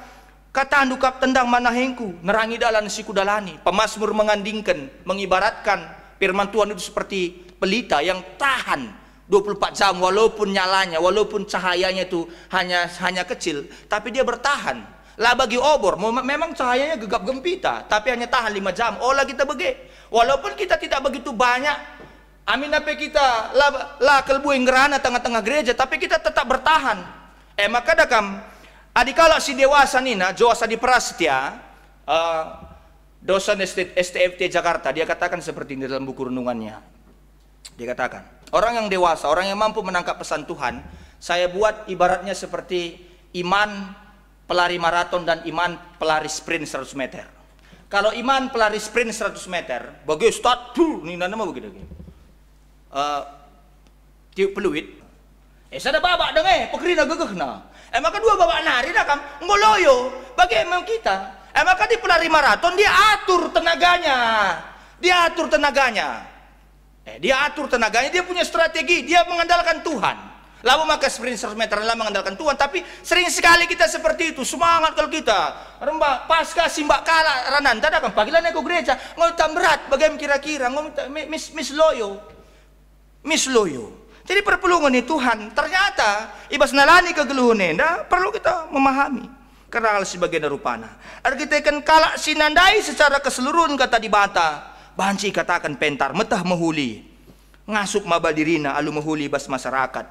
kata andukap tendang manahengku nerangi dalan si kudalani. Pemazmur mengandingkan mengibaratkan firman Tuhan itu seperti pelita yang tahan 24 jam walaupun nyalanya walaupun cahayanya itu hanya kecil tapi dia bertahan. Lah bagi obor memang cahayanya gegap gempita tapi hanya tahan 5 jam. Olah kita bagi walaupun kita tidak begitu banyak amin apa kita lah kelbu yang gerana tengah-tengah gereja tapi kita tetap bertahan. Maka dakam adikala si dewasa nina Joasa di Prasetya dosen STFT Jakarta dia katakan seperti ini dalam buku renungannya. Dia katakan orang yang dewasa, orang yang mampu menangkap pesan Tuhan saya buat ibaratnya seperti iman pelari maraton dan iman pelari sprint 100 meter. Kalau iman pelari sprint 100 meter bagi start nina nama begitu tiup peluit sada babak deng pekerina gegeh na maka dua babak nari dah kam ngoloyo bagi emang kita maka di pelari maraton dia atur tenaganya dia atur tenaganya dia punya strategi dia mengandalkan Tuhan lalu maka sprint 100 meter adalah mengandalkan Tuhan tapi sering sekali kita seperti itu semangat kalau kita rembak pasca simbak kala ranan tada kam pagilan aku gereja ngomong berat bagaimana kira-kira ngomong Miss Loyo. Jadi perpulungan ini Tuhan ternyata ibas nalani kegeluhan enda perlu kita memahami karena hal sebagai rupana. Arkiteken kalak sinandai secara keseluruhan kata dibata banci katakan pentar metah mahuli ngasup mabadirina alu mahuli bas masyarakat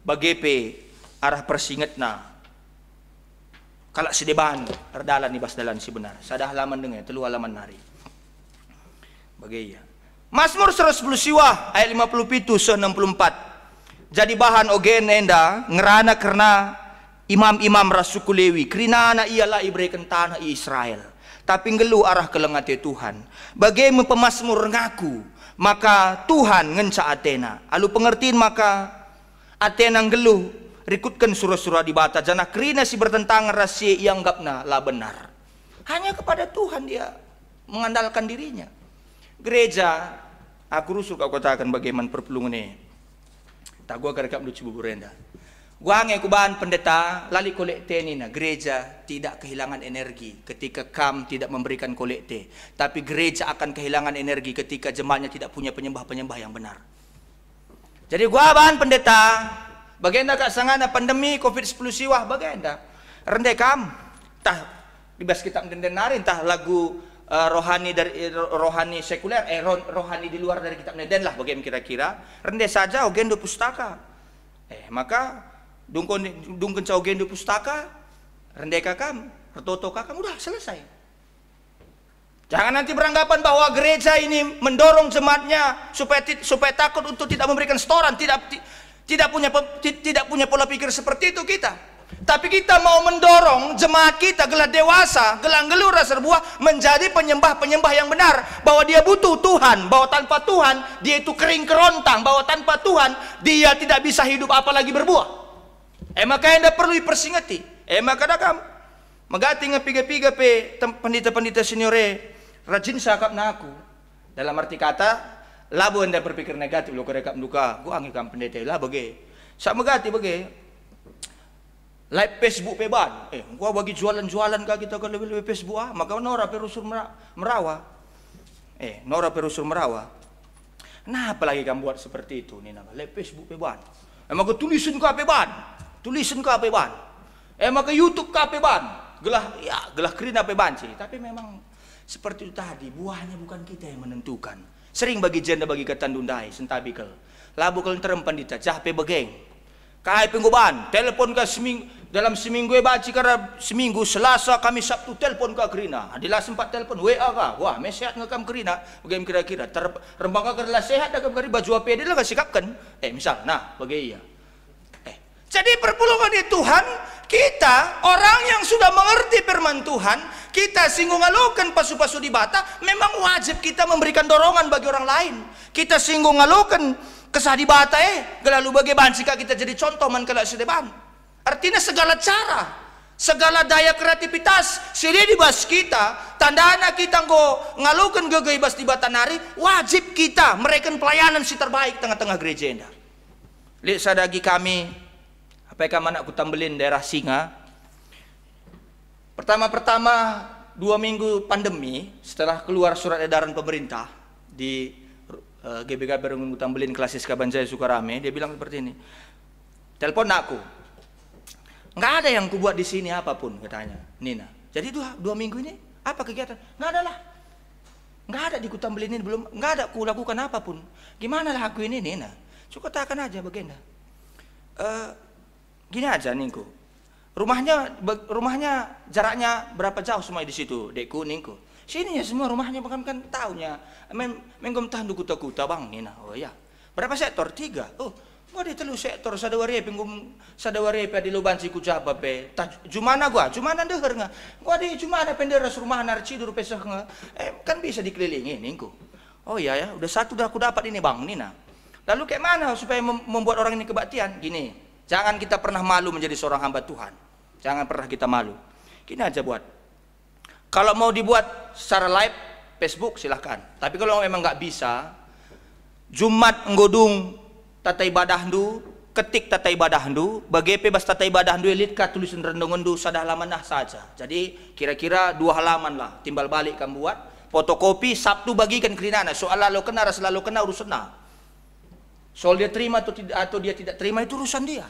bagepe arah persinget na kalak sedeban erdalan ni bas dalan si benar sadah halaman dengai telu halaman nari bagaya Mazmur 110 siwah ayat 57 64 jadi bahan ogen enda ngerana karena imam-imam rasuku Lewi kerana ialah ibrekan tanah Israel tapi ngelu arah kelengate Tuhan bagai pemazmur ngaku maka Tuhan ngenca Atena alu pengertiin maka Atena ngelu rikutkan surah-surah di bata jana kerina si bertentangan rahasia yang gapna lah benar hanya kepada Tuhan dia mengandalkan dirinya gereja aku rusuh kau katakan bagaimana perpelungan ini tak gua kerekap lucu buburenda gua nge kubahan pendeta lali kolekte ini na gereja tidak kehilangan energi ketika kam tidak memberikan kolekte tapi gereja akan kehilangan energi ketika jemaatnya tidak punya penyembah-penyembah yang benar jadi gua bahan pendeta bagaimana kak sangana pandemi COVID-10 siwah bagaimana rendai kam tah dibas kitab dendenari entah lagu rohani dari rohani sekuler rohani di luar dari kitab den lah bagaimana kira-kira rendai saja ogendo pustaka maka dungkon ca ogendo pustaka rendai kakam retoto kakam udah selesai jangan nanti beranggapan bahwa gereja ini mendorong jemaatnya supaya takut untuk tidak memberikan setoran tidak punya pola pikir seperti itu kita. Tapi kita mau mendorong jemaat kita gelah dewasa, gelah gelura serbuah menjadi penyembah-penyembah yang benar. Bahwa dia butuh Tuhan, bahwa tanpa Tuhan dia itu kering kerontang, bahwa tanpa Tuhan dia tidak bisa hidup apalagi berbuah. Maka anda perlu dipersingati. Maka dakam magati ngapiga-piga pe pendeta-pendeta seniore rajin sakap na aku. Dalam arti kata labu anda berpikir negatif lo kerekap duka gua angin kam pendeta lah bagi sak megati bagi live Facebook peban gua bagi jualan-jualan ka kita ke lebih Facebook maka nora perusur merawa nora perusur merawa nah apalagi kamu buat seperti itu nih nama live Facebook peban maka tulisan ka peban maka YouTube ka peban gelah kerina peban sih tapi memang seperti itu tadi buahnya bukan kita yang menentukan sering bagi janda bagi katandundai sentabikel labu kalau terem pandita cahpe begeng kai penggoban telepon ka dalam seminggu baci karena seminggu Selasa Kamis Sabtu telepon ka kerina adilah sempat telepon WA ka wah mesehat ngakam kerina bagaimana kira-kira rembang ka kerla sehat dakam kari baju APD lah sikapkan misal nah bagaimana jadi perpulungan di Tuhan kita orang yang sudah mengerti firman Tuhan kita singgung ngalukan pasu-pasu di bata memang wajib kita memberikan dorongan bagi orang lain kita singgung ngalukan kesah di bata lalu bagaimana jika kita jadi contoh man kelak sedeban artinya segala cara segala daya kreativitas sini dibas kita tandana kita ngalukan gegai bas di bata nari wajib kita mereka pelayanan si terbaik tengah-tengah gereja enda lihat sadagi kami apa yang mana aku tambelin daerah Singa Pertama-pertama 2 minggu pandemi setelah keluar surat edaran pemerintah di GBK Berungun Tambelin Klasis Kabanjaya Sukarame dia bilang seperti ini telepon aku nggak ada yang kubuat di sini apapun katanya Nina jadi 2 minggu ini apa kegiatan nggak ada lah nggak ada di Kutambelin ini belum nggak ada ku lakukan apapun gimana lah aku ini Nina cukup katakan aja bagaimana gini aja ningku rumahnya jaraknya berapa jauh semua di situ dekku ningku sini ya semua rumahnya bahkan kan tahunya menggom tahan du kuta-kuta bang Nina oh ya berapa sektor 3 oh gua di telu sektor sadawari penggom sadawari pe di lobanci ku jaba pe jumana deher nga gua di jumana penderas rumah narci duru pesah nga kan bisa dikelilingi ningku oh ya udah satu dah aku dapat ini bang Nina lalu kayak mana supaya membuat orang ini kebaktian gini jangan kita pernah malu menjadi seorang hamba Tuhan. Jangan pernah kita malu. Gini aja buat. Kalau mau dibuat secara live Facebook silahkan. Tapi kalau memang nggak bisa, Jumat nggodung tata ibadah ndu, ketik tata ibadah ndu, bagepe bas tata ibadah ndu elit ka tulisan rendongan ndu sadah halaman saja. Jadi kira-kira 2 halaman lah. Timbal balik kamu buat. Fotokopi Sabtu bagikan kerinana. Soal lalu kena selalu kena urusan nah. Soal dia terima atau dia tidak terima itu urusan dia.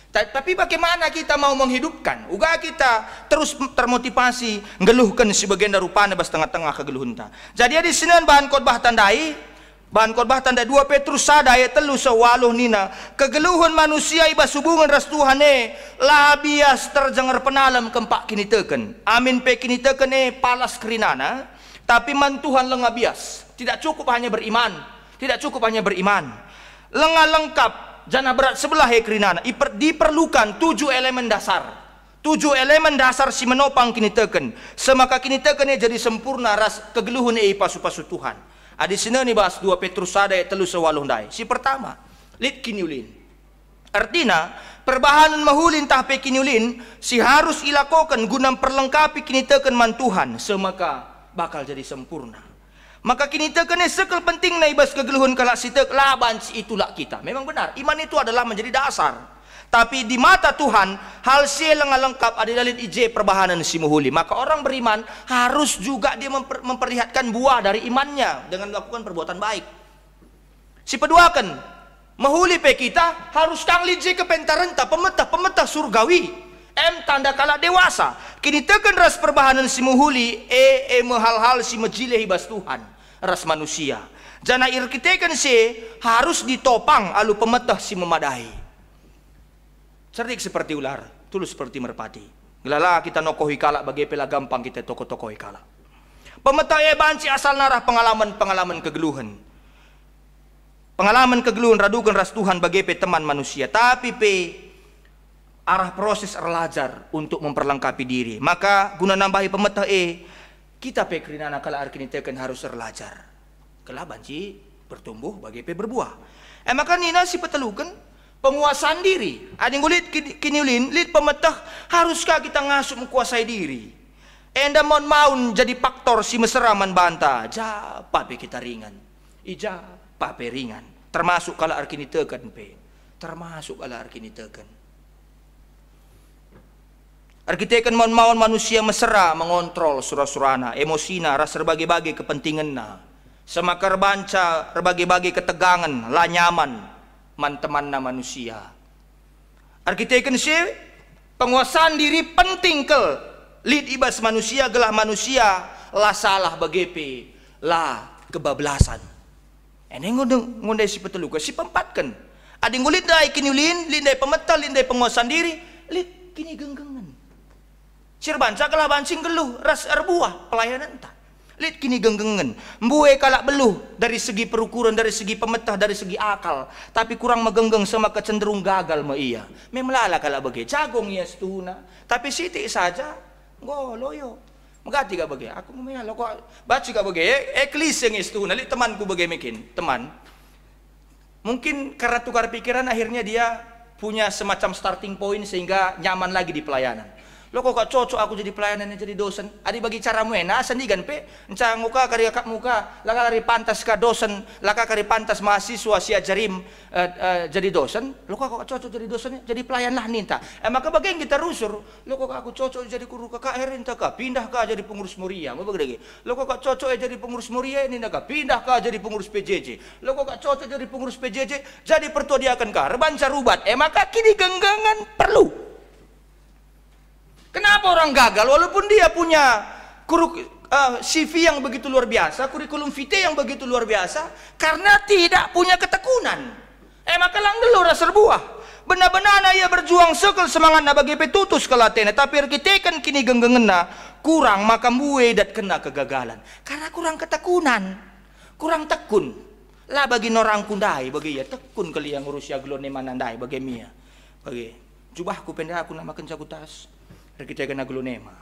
Tapi bagaimana kita mau menghidupkan? Uga kita terus termotivasi ngeluhkan sebagian rupanya bas tengah-tengah kegeluhunta. Jadi di sini bahan khotbah tandai Bahan khotbah tanda 2 Petrus 1 ayat 3 sewaluh nina. Kegeluhun manusia ibas hubungan ras Tuhan labias terjengar penalam kempak kini teken. Amin pe kini teken palas kerinana. Tapi man Tuhan lengah bias. Tidak cukup hanya beriman. Tidak cukup hanya beriman. Lengah lengkap. Jana berat sebelah kerinana. Diperlukan 7 elemen dasar. 7 elemen dasar si menopang kini teken. Semaka kini teken jadi sempurna ras kegeluhun pasu-pasu Tuhan. Di sini nih bahas 2 Petrus 1 ayat 3 sewaluh dai. Si pertama, lit kiniulin. Artinya, perbahanan mahulin tahpe kiniulin si harus ilakokan guna perlengkapi kini teken man Tuhan, semaka bakal jadi sempurna. Maka kini teken sekal penting na ibas kegeluhun kalak si tek laban si itulah kita. Memang benar, iman itu adalah menjadi dasar. Tapi di mata Tuhan, hal silang lengkap adalah ije perbahanan si muhuli. Maka orang beriman harus juga dia memperlihatkan buah dari imannya dengan melakukan perbuatan baik. Si peduakan, mahuli pe kita harus kang lije kepentarenta pemetah surgawi. Tanda kala dewasa. Kini tekan ras perbahanan si muhuli, hal-hal si mejile hibas Tuhan, ras manusia. Jana irkitekan si harus ditopang alu pemetah si memadai. Cerdik seperti ular, tulus seperti merpati. Gelala kita nokohi kalak bagi pela gampang kita toko-tokohi kalak. Pemetah banci asal narah pengalaman kegeluhan. Pengalaman kegeluhan radukan ras Tuhan bagi pe teman manusia. Tapi pe arah proses erlajar untuk memperlengkapi diri. Maka guna nambahi pemetah kita pe kerinana kala arkini teken harus erlajar. Kala banci bertumbuh bagi pe berbuah. Maka nina si petelukan penguasaan diri. Ada yang kulit kiniulin, lit pemetah, haruskah kita ngasup menguasai diri? Enda maun jadi faktor si meseraman banta. Ja pape kita ringan. Ija pape ringan. Termasuk kalau arkini teken pe. Termasuk kalau arkini teken. Arkiteken maun manusia mesra mengontrol surah-surana, emosina, ras berbagai-bagai kepentinganna. Semakar banca, berbagai-bagai ketegangan, lah nyaman. Man-teman na manusia. Arkiteken si penguasaan diri penting ke lid ibas manusia gelah manusia lah salah bagepe lah kebablasan. Eneng ngundai si peteluka si pempatkan. Ading ngulit dai kini ulin lindai pemetal lindai penguasaan diri lid kini genggengan. Sirbanca gelah bancing geluh ras erbuah pelayanan tak. Lid kini genggengan, mbue kalak beluh dari segi perukuran, dari segi pemetah, dari segi akal, tapi kurang megenggeng sama kecenderung gagal ma iya. Memlala kalak bagi jagong iya setuna, tapi siti saja, go loyo, megati gak bagi, aku memang lo kok baca gak bagi, klise yang setuna, lid temanku bagi mekin, teman, mungkin karena tukar pikiran akhirnya dia punya semacam starting point sehingga nyaman lagi di pelayanan. Lo kok gak cocok aku jadi pelayanan jadi dosen. Adi bagi cara muena sandigan pe. Encang muka kari akak muka. Laka kari pantas ka dosen. Laka kari pantas mahasiswa si ajarim jadi dosen. Lo kok gak cocok jadi dosen. Jadi pelayan lah ninta. Maka bagi yang kita rusur. Lo kok aku cocok jadi guru KKR ninta ka. Pindah ka jadi pengurus Muria. Lo kok gak cocok jadi pengurus Muria ninta ka. Pindah ka jadi pengurus PJJ. Lo kok gak cocok jadi pengurus PJJ. Jadi pertuadiakan ka. Rebanca rubat. Maka kini genggangan perlu. Kenapa orang gagal walaupun dia punya CV yang begitu luar biasa, kurikulum vitae yang begitu luar biasa, karena tidak punya ketekunan. Maka langgelur serbuah. Benar-benar ia berjuang sekal semangatna bagi petutus kelatena, tapi arkiteken kini genggengenna kurang maka mbue dat kena kegagalan. Karena kurang ketekunan, kurang tekun. Lah bagi norang kundai bagi ya tekun kali yang ngurus ya glone manandai bagi mia. Bagi jubahku pendek aku namakan jagutas. Kita kena glonema.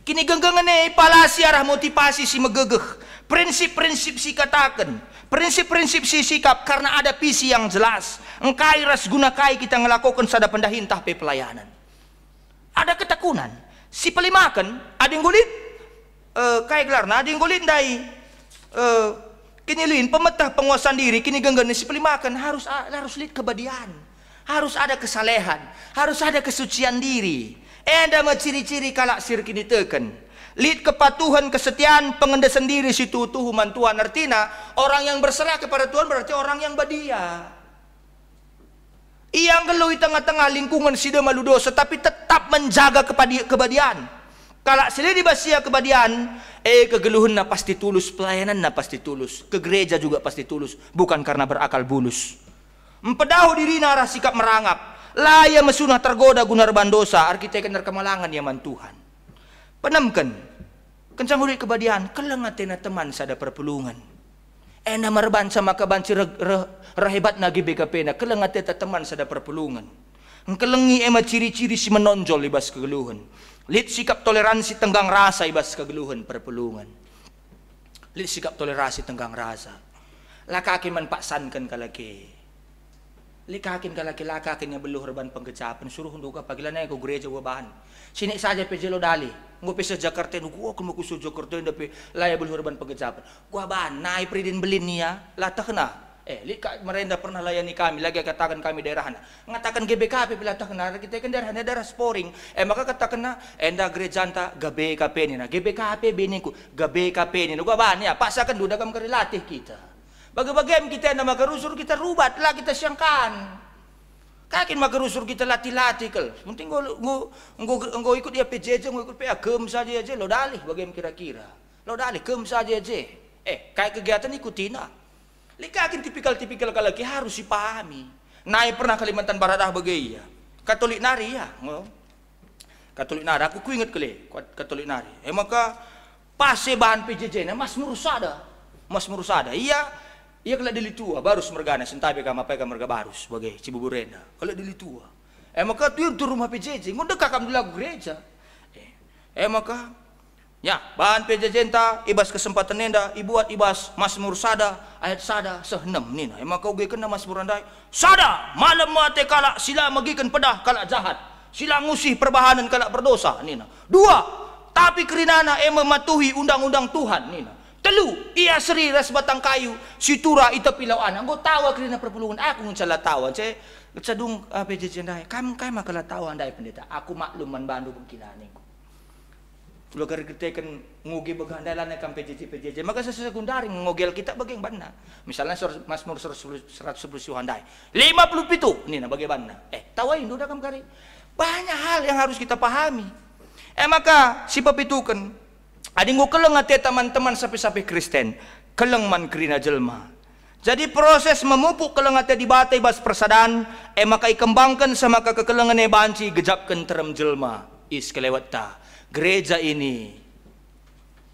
Kini genggengan palasi arah motivasi si megegeh. Prinsip-prinsip si katakan. Prinsip-prinsip si sikap karena ada visi yang jelas. Engkai ras gunakai kita ngelakukan sada pendahintah pe pelayanan. Ada ketekunan. Si pelimakan ada yang gulit kai gelarna ada yang gulit dai kini lin pemetah penguasaan diri kini genggengan si pelimakan harus lid kebadian. Harus ada kesalehan, harus ada kesucian diri. Enda ciri-ciri kalak sir kini teken. Lid kepatuhan, kesetiaan, pengendasan diri si tutuh human Tuhan. Artinya orang yang berserah kepada Tuhan berarti orang yang badia. Yang geluh di tengah-tengah lingkungan si malu dosa tapi tetap menjaga kebadian. Kalak sili di basia kebadian, Kegeluhan na pasti tulus, pelayanan na pasti tulus, ke gereja juga pasti tulus, bukan karena berakal bulus. Empedahu diri nara sikap merangap, laya mesunah tergoda gunar bandosa, arkitek kemalangan yaman Tuhan. Penamkan, kencang huri kebadian, kelengatena teman sada perpulungan. Ena marban sama kabanci rahebat na GBKP na kelengatena teman sada perpulungan. Kelengi ema ciri-ciri si menonjol ibas kegeluhan. Lit sikap toleransi tenggang rasa ibas kegeluhan perpulungan. Lit sikap toleransi tenggang rasa. Lakakin man paksankan kalaki. Likakin kalaki lakakin yang beluh reban penggecapan. Suruh hunduka pagilanay ko gereja wabahan. Sini saja pejelo dali. Ngopi sa Jakarta nuku ako makuso Jakarta tapi laya beluh reban penggecapan. Gua bahan naik pridin belin niya. Latah na. Lika merenda pernah layani kami, lagi katakan kami daerah na. Ngatakan GBKP bila tak kena kita kan daerah sporing. Maka katakan na enda gereja anta GBKP ni na. GBKP biniku, GBKP ni. Gua bahan ya, paksakan dulu dalam kerilatih kita. Bagi-bagian kita na magarusur kita rubat lah kita siangkan. Kakin magarusur kita latih-latih kel. Penting ngo ikut dia PJJ, ngo ikut PA kem saja aja lo dalih bagaimana kira-kira. Lo dalih kem saja aja. Kayak kegiatan ikutin na. Likakin tipikal-tipikal kalaki harus dipahami. Naik pernah Kalimantan Barat bagaya. Katolik nari ya. Katolik nari, aku ingat kali Katolik nari. Maka pase bahan PJJ na Mas Mursada. Mas Mursada. Iya kalau dili tua baru mergana sentabe ka mapai ka merga barus sebagai Cibuburenda. Kalau dili tua. Maka tu rumah PJJ, ngunda kakam dulu gereja. Maka ya, bahan PJJ enta ibas kesempatan nenda ibuat ibas Mas Mursada ayat sada sehenam nina. Maka uge kena Mas Murandai sada malam mate kalak sila magikan pedah kalak jahat, sila ngusih perbahanan kalak berdosa nina. Dua, tapi kerinana mematuhi undang-undang Tuhan nina. Telu, ia seri ras batang kayu situra ita pilau ana. Nggo tawa kerina perpulungan aku nguncala tawa. Cedung PJJ ndai. Kam makala tawa ndai pendeta. Aku maklum man bandu bengkinane. Kalau kita kan ngoge begandalan kan PJJ, maka sekundari ngogel kita bagaimana? Misalnya Mazmur 110 handai, 57 nih nah bagaimana? Tawain udah kam kari. Banyak hal yang harus kita pahami. Maka si papitukan, adi ngo keleng ate teman-teman sapi-sapi Kristen, keleng man kerina jelma. Jadi proses memupuk keleng ate di batai bas persadaan, maka ikembangkan sama kekelengan banci gejapkan terem jelma is kelewat ta. Gereja ini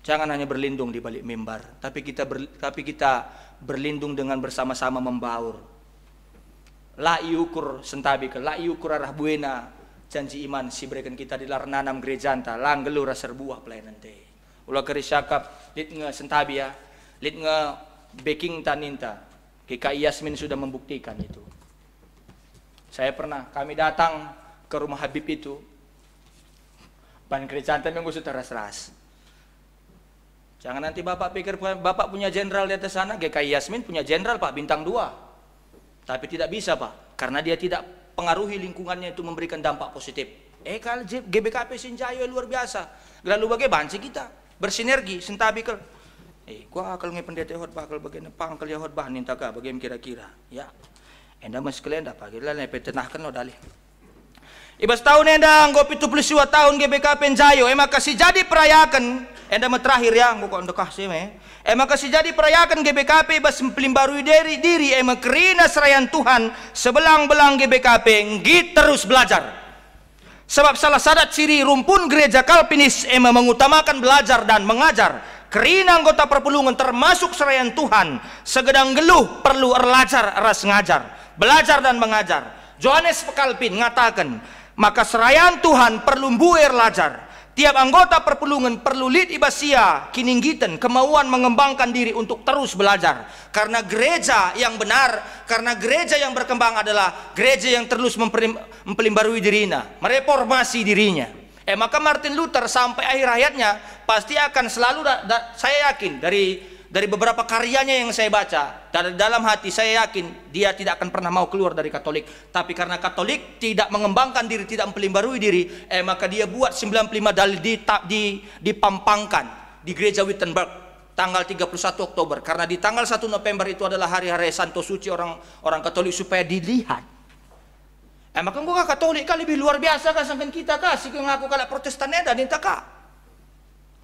jangan hanya berlindung di balik mimbar, tapi kita berlindung dengan bersama-sama membaur. La iukur sentabi ke la iukur arah buena janji iman si berikan kita di lar nanam gereja anta langgelu rasar buah pelayanan teh. Ulah keri syakap lit nge sentabi ya, lit nge baking taninta. Kika Yasmin sudah membuktikan itu. Saya pernah kami datang ke rumah Habib itu. Ban gereja yang gue sudah ras-ras. Jangan nanti bapak pikir bapak punya jenderal di atas sana. GKI Yasmin punya jenderal pak bintang 2. Tapi tidak bisa pak, karena dia tidak pengaruhi lingkungannya itu memberikan dampak positif. Kalau GBKP Sinjayo luar biasa. Lalu bagaimana sih kita bersinergi sentabi kel. Gua akal nge pendeta hotbah kalau bagian pangkel ya hotbah ninta ka bagaimana kira-kira. Ya. Enda mas kalian dapat gila nih petenahkan lo dalih. Ibas tahun enda nggo 72 tahun GBKP Jayo maka si jadi perayakan enda terakhir ya nggo kok ndekah sih maka si jadi perayakan GBKP ibas melimbarui diri kerina serayan Tuhan sebelang-belang GBKP ngit terus belajar. Sebab salah sadat ciri rumpun gereja Kalvinis mengutamakan belajar dan mengajar. Kerina anggota perpulungan termasuk serayan Tuhan segedang geluh perlu erlajar ras ngajar, belajar dan mengajar. Johannes Calvin mengatakan maka serayan Tuhan perlu buer lajar. Tiap anggota perpulungan perlu lid ibasia kininggitan kemauan mengembangkan diri untuk terus belajar. Karena gereja yang benar, karena gereja yang berkembang adalah gereja yang terus mempelimbarui dirinya, mereformasi dirinya. Maka Martin Luther sampai akhir hayatnya pasti akan selalu saya yakin dari beberapa karyanya yang saya baca, dalam hati saya yakin dia tidak akan pernah mau keluar dari Katolik. Tapi karena Katolik tidak mengembangkan diri, tidak mempelimbarui diri, maka dia buat 95 dalil dipampangkan di gereja Wittenberg tanggal 31 Oktober. Karena di tanggal 1 November itu adalah hari-hari Santo Suci orang Katolik supaya dilihat. Maka engkau Katolik kan lebih luar biasa kan sampai kita kasih ngaku kalau Protestan dan minta kak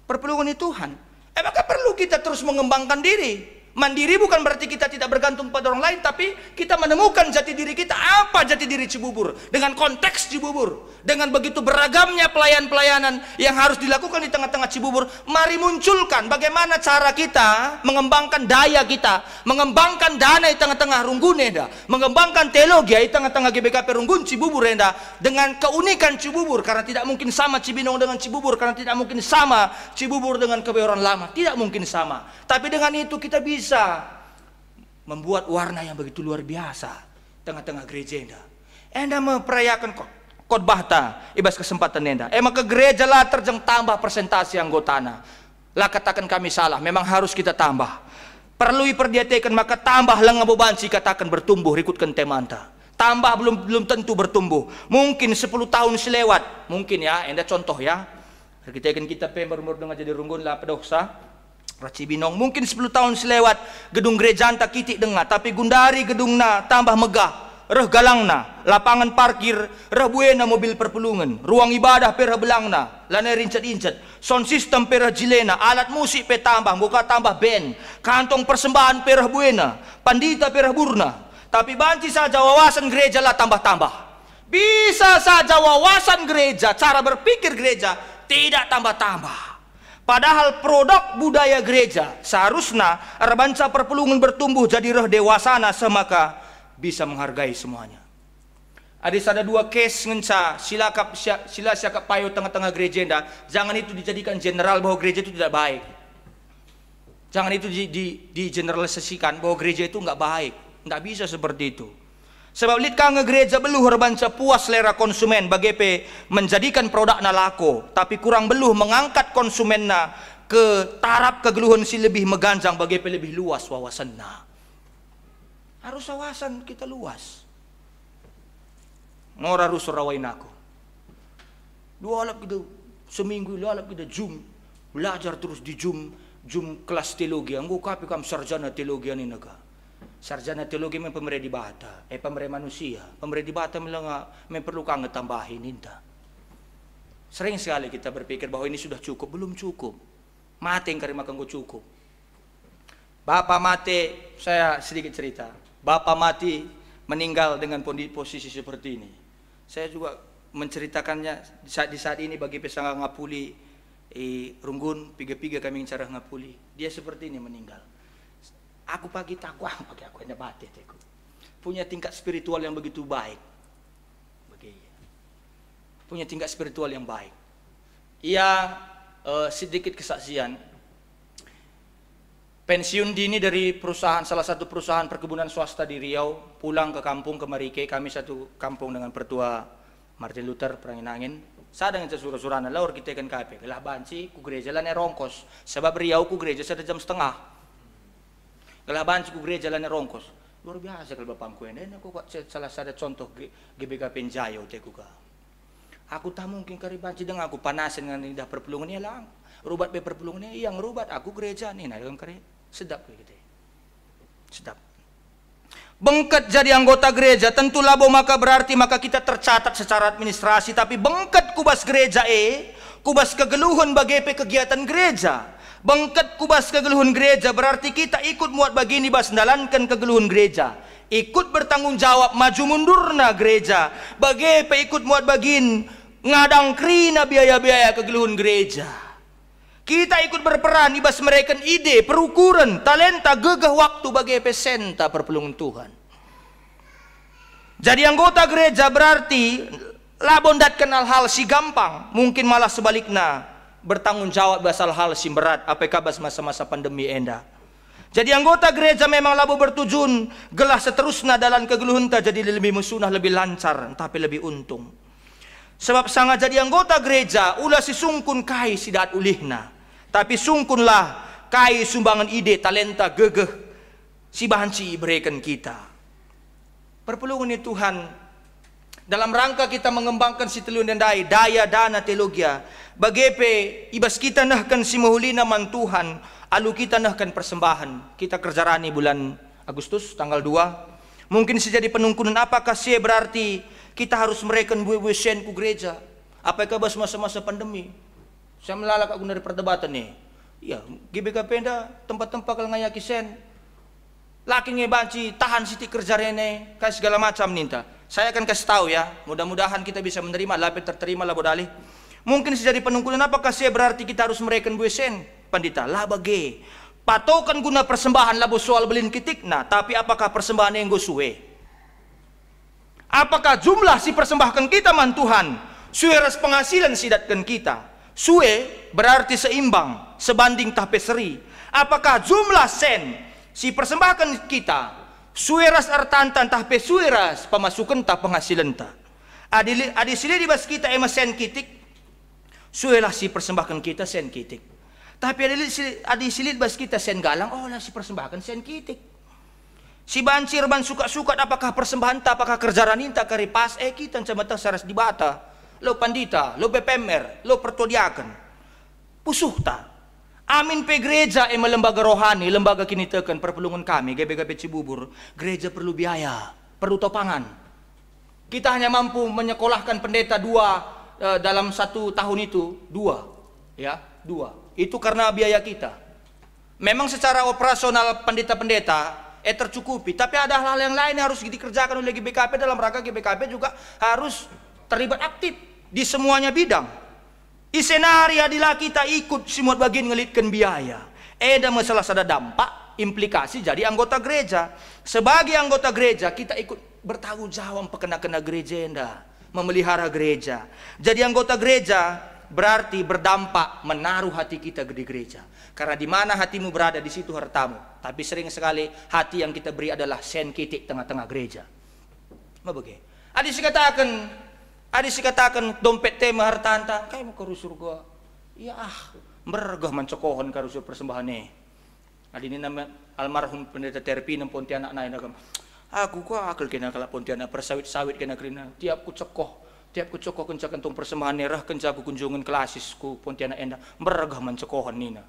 perpulungan Tuhan. Maka perlu kita terus mengembangkan diri. Mandiri bukan berarti kita tidak bergantung pada orang lain, tapi kita menemukan jati diri kita. Apa jati diri Cibubur? Dengan konteks Cibubur, dengan begitu beragamnya pelayanan-pelayanan yang harus dilakukan di tengah-tengah Cibubur. Mari munculkan bagaimana cara kita mengembangkan daya kita, mengembangkan dana di tengah-tengah Runggun Enda, mengembangkan teologi di tengah-tengah GBKP Runggun Cibubur Enda, dengan keunikan Cibubur. Karena tidak mungkin sama Cibinong dengan Cibubur, karena tidak mungkin sama Cibubur dengan Kebayoran Lama, tidak mungkin sama. Tapi dengan itu kita bisa membuat warna yang begitu luar biasa tengah-tengah gereja Enda. Enda memperayakan khotbah ta ibas kesempatan Enda. Maka gereja lah terjeng tambah persentase anggotana. Lah katakan kami salah, memang harus kita tambah. Perlu diperdiatakan maka tambah lang abobansi katakan bertumbuh rikutkan temanta. Tambah belum tentu bertumbuh. Mungkin 10 tahun selewat, mungkin ya, Enda contoh ya. Kita baru dengan jadi Runggun lah pedoksa. Cibinong mungkin 10 tahun selewat gedung gereja anta kitik dengar, tapi gundari gedungna tambah megah, reh galangna, lapangan parkir, reh buena mobil perpulungan, ruang ibadah perah belangna, lana rincet-incet, sound system perah jilena, alat musik pe tambah, muka tambah band, kantong persembahan perah buena, pandita perah burna. Tapi banci saja wawasan gereja lah tambah-tambah. Bisa saja wawasan gereja, cara berpikir gereja tidak tambah-tambah. Padahal produk budaya gereja seharusnya rebanca perpulungan bertumbuh jadi roh dewasana semaka bisa menghargai semuanya. Ada 2 case ngenca sila siakap payo tengah-tengah gereja Enda. Jangan itu dijadikan general bahwa gereja itu tidak baik. Jangan itu digeneralisasikan bahwa gereja itu nggak baik. Nggak bisa seperti itu. Sebab lihat kang gereja beluh rebanca puas selera konsumen bagepe menjadikan produk nalako, tapi kurang beluh mengangkat konsumenna ke taraf kegeluhan si lebih meganjang bagepe lebih luas wawasanna. Harus wawasan kita luas. Ngora harus rawain aku. 2 alap kita seminggu alap kita Zoom belajar terus di Zoom kelas teologi. Anggo kapi kam sarjana teologi ani naga. Sarjana teologi memang pemerintah di bata, pemerintah manusia, pemerintah di bata memperlukan tambahin inta. Sering sekali kita berpikir bahwa ini sudah cukup, belum cukup. Mati yang karima kanggo cukup. Bapak mati, saya sedikit cerita. Bapak mati meninggal dengan posisi seperti ini. Saya juga menceritakannya di saat ini bagi pesangga ngapuli Runggun, piga-piga kami cara ngapuli. Dia seperti ini meninggal. Aku pagi takwa pakai aku hanya mati teku. Punya tingkat spiritual yang begitu baik. Punya tingkat spiritual yang baik. Ia sedikit kesaksian. Pensiun dini dari perusahaan, salah satu perusahaan perkebunan swasta di Riau, pulang ke kampung ke Marike. Kami satu kampung dengan pertua Martin Luther Pranginangin. Saya dengan surah-surahna laur kita kan kape. Lah banci ku gereja lah rongkos. Sebab Riau ku gereja 1 jam setengah. Kalau banci ku gereja lan rongkos. Luar biasa kalau bapangku ini. Aku salah satu contoh GBK Penjayo teku ka. Aku tak mungkin kari banci dengan aku panasin dengan indah perpulungan ya lang. Rubat be perpulungan yang rubat aku gereja nih nah kari sedap gitu. Sedap. Bengket jadi anggota gereja tentu labo maka berarti maka kita tercatat secara administrasi, tapi bengket kubas gereja kubas kegeluhan bagepe kegiatan gereja. Bengket kubas kegeluhan gereja berarti kita ikut muat bagini bas ndalankan kegeluhan gereja, ikut bertanggung jawab maju mundurna gereja, bagepe ikut muat bagin ngadang krina biaya-biaya kegeluhan gereja. Kita ikut berperan ibas mereka ide, perukuran, talenta, gegah waktu bagepe senta perpulungan Tuhan. Jadi anggota gereja berarti labon dat kenal hal si gampang, mungkin malah sebaliknya bertanggung jawab basal hal si berat apakah bas masa-masa pandemi Enda. Jadi anggota gereja memang labo bertujun gelah seterusnya dalam kegeluhun ta jadi lebih musunah lebih lancar tapi lebih untung. Sebab sangat jadi anggota gereja ulah si sungkun kai sidat ulihna, tapi sungkunlah kai sumbangan ide talenta gegeh si bahanci berikan kita. Perpulungan Tuhan dalam rangka kita mengembangkan si telun dan daya dana teologia bagepe ibas kita nahkan si mahulina man Tuhan alu kita nahkan persembahan kita kerjarani bulan Agustus tanggal 2 mungkin sejadi penungkunan apakah sih berarti kita harus mereken buih-buih ku gereja apakah bas masa-masa pandemi saya melalak aku dari perdebatan nih Ya, GBKP enda tempat-tempat kalau ngayaki sen. Laki ngebanci, tahan siti kerja rene, kayak segala macam ninta. Saya akan kasih tahu ya, mudah-mudahan kita bisa menerima, lapet terterima lah bodali. Mungkin sejadi penungkulan apakah saya berarti kita harus mereken buesen, pandita? Lah bagi. Patokan guna persembahan labu soal belin kitik, nah tapi apakah persembahan yang gue suwe? Apakah jumlah si persembahkan kita man Tuhan, suwe ras penghasilan sidatkan kita? Suwe berarti seimbang, sebanding tapeseri. Apakah jumlah sen si persembahkan kita, sueras artantan tah pe sueras pemasukan tah penghasilan tah. Adi sili di bas kita emas sen kitik, suelah si persembahkan kita sen kitik. Tapi adi sili bas kita sen galang, oh lah si persembahkan sen kitik. Si bancir ban suka-suka apakah persembahan tah, apakah kerjaan inta karipas kita cemata saras di bata. Lo pandita, lo BPMR, lo pertodiakan. Pusuh ta. Amin pe gereja lembaga rohani, lembaga kinitekan perpelungan kami, GBKP Cibubur. Gereja perlu biaya, perlu topangan. Kita hanya mampu menyekolahkan pendeta dalam 1 tahun itu, 2. Ya, 2. Itu karena biaya kita. Memang secara operasional pendeta-pendeta tercukupi, tapi ada hal-hal yang lain yang harus dikerjakan oleh GBKP dalam rangka GBKP juga harus terlibat aktif di semuanya bidang. Isenari adalah kita ikut semua bagian ngelitkan biaya. Ada masalah sada dampak, implikasi jadi anggota gereja. Sebagai anggota gereja kita ikut bertanggung jawab pekena-kena gereja enda, memelihara gereja. Jadi anggota gereja berarti berdampak menaruh hati kita di gereja. Karena di mana hatimu berada di situ hartamu. Tapi sering sekali hati yang kita beri adalah sen kitik tengah-tengah gereja. Mau bagaimana? Adi katakan dompet tema hartanta, kayak mau kerusur gua. Ya mergah mencokohon kerusur persembahan nih. Adi ini nama almarhum pendeta terapi nam Pontianak naik nagam. Aku gua akal kena kalau Pontianak persawit kena kerina. Tiap ku cokoh kencakan tong persembahan nerah kencaku kunjungan klasis ku Pontianak enda mergah mencokohon nina.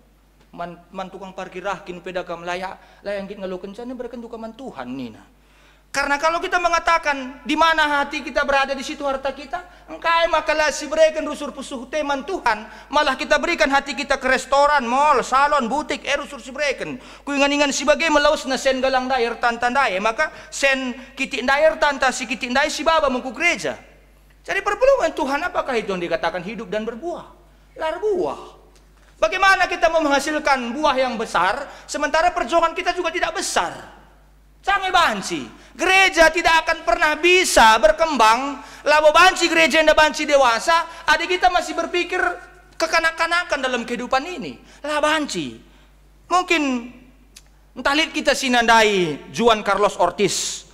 Man tukang parkir rahkin pedagam layang git ngelu kencana berkenduka man Tuhan nina. Karena kalau kita mengatakan di mana hati kita berada di situ harta kita, engkai makalah si berikan rusur pusuh teman Tuhan, malah kita berikan hati kita ke restoran, mall, salon, butik, rusur si berikan. Kuingan-ingan si bagai melaus na sen galang dayer tantan daye, maka sen kitik dayer tanta si kitik daye si baba mengku gereja. Jadi perpelungan Tuhan apakah itu yang dikatakan hidup dan berbuah? Lar buah. Bagaimana kita mau menghasilkan buah yang besar, sementara perjuangan kita juga tidak besar? Sangat banci. Gereja tidak akan pernah bisa berkembang labo banci gereja nda banci dewasa, adik kita masih berpikir kekanak-kanakan dalam kehidupan ini. Lah banci. Mungkin entah lihat kita sinandai Juan Carlos Ortiz.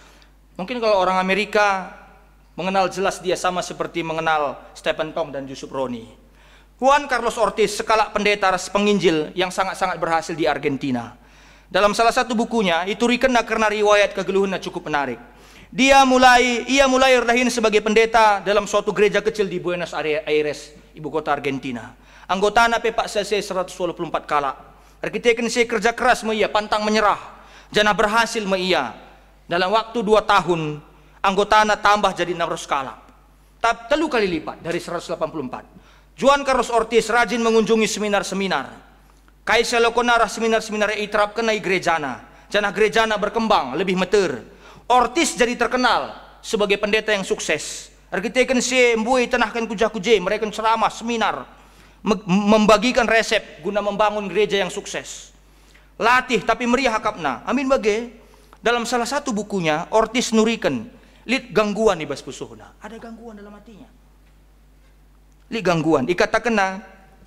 Mungkin kalau orang Amerika mengenal jelas dia sama seperti mengenal Stephen Tong dan Yusuf Roni. Juan Carlos Ortiz sekala pendeta penginjil yang sangat-sangat berhasil di Argentina. Dalam salah satu bukunya itu rikena karena riwayat kegeluhannya cukup menarik. Ia mulai erdahin sebagai pendeta dalam suatu gereja kecil di Buenos Aires, ibu kota Argentina. Anggotana pepak CC 124 kala. Arkiteken saya kerja keras ia pantang menyerah. Jana berhasil ia. Dalam waktu 2 tahun anggotana tambah jadi 600 kala. Telu kali lipat dari 184. Juan Carlos Ortiz rajin mengunjungi seminar-seminar. Kaisa lokonara seminar-seminar iterapkan na gerejana. Jana gerejana berkembang lebih meter. Ortiz jadi terkenal sebagai pendeta yang sukses. Arkiteken si mbui tenahkan kuja-kuje, mereka ceramah seminar, membagikan resep guna membangun gereja yang sukses. Latih tapi meriah hakapna. Amin bage. Dalam salah satu bukunya Ortiz nurikan lid gangguan ibas pusuhna. Ada gangguan dalam hatinya. Lid gangguan. Ikatakan na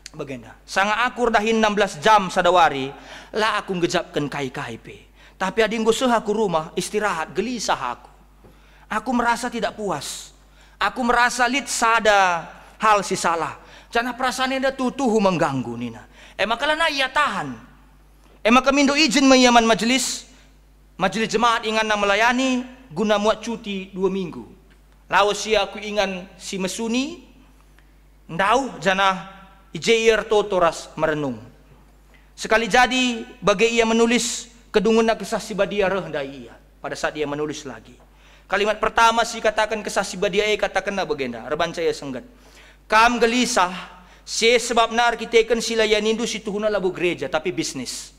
bagenda. Sanga akur dahin 16 jam sadawari, lah aku ngejapkan kai-kai pe. Tapi ading gusah aku rumah istirahat, gelisah aku. Aku merasa tidak puas. Aku merasa lid sada hal si salah. Jana perasaan enda tutuhu mengganggu nina. Makalah na ia tahan. Maka mindo izin menyaman majelis jemaat ingan na melayani guna muat cuti 2 minggu. Lawas si aku ingan si mesuni, ndau jana Ijair totoras merenung. Sekali jadi bagai ia menulis kedungunna kisah si badia rendah ia. Pada saat ia menulis lagi. Kalimat pertama si katakan kisah si badia katakan na bagenda. Reban saya senggat. Kam gelisah Sebab nar kita kan sila yanindu situhuna labu gereja tapi bisnis.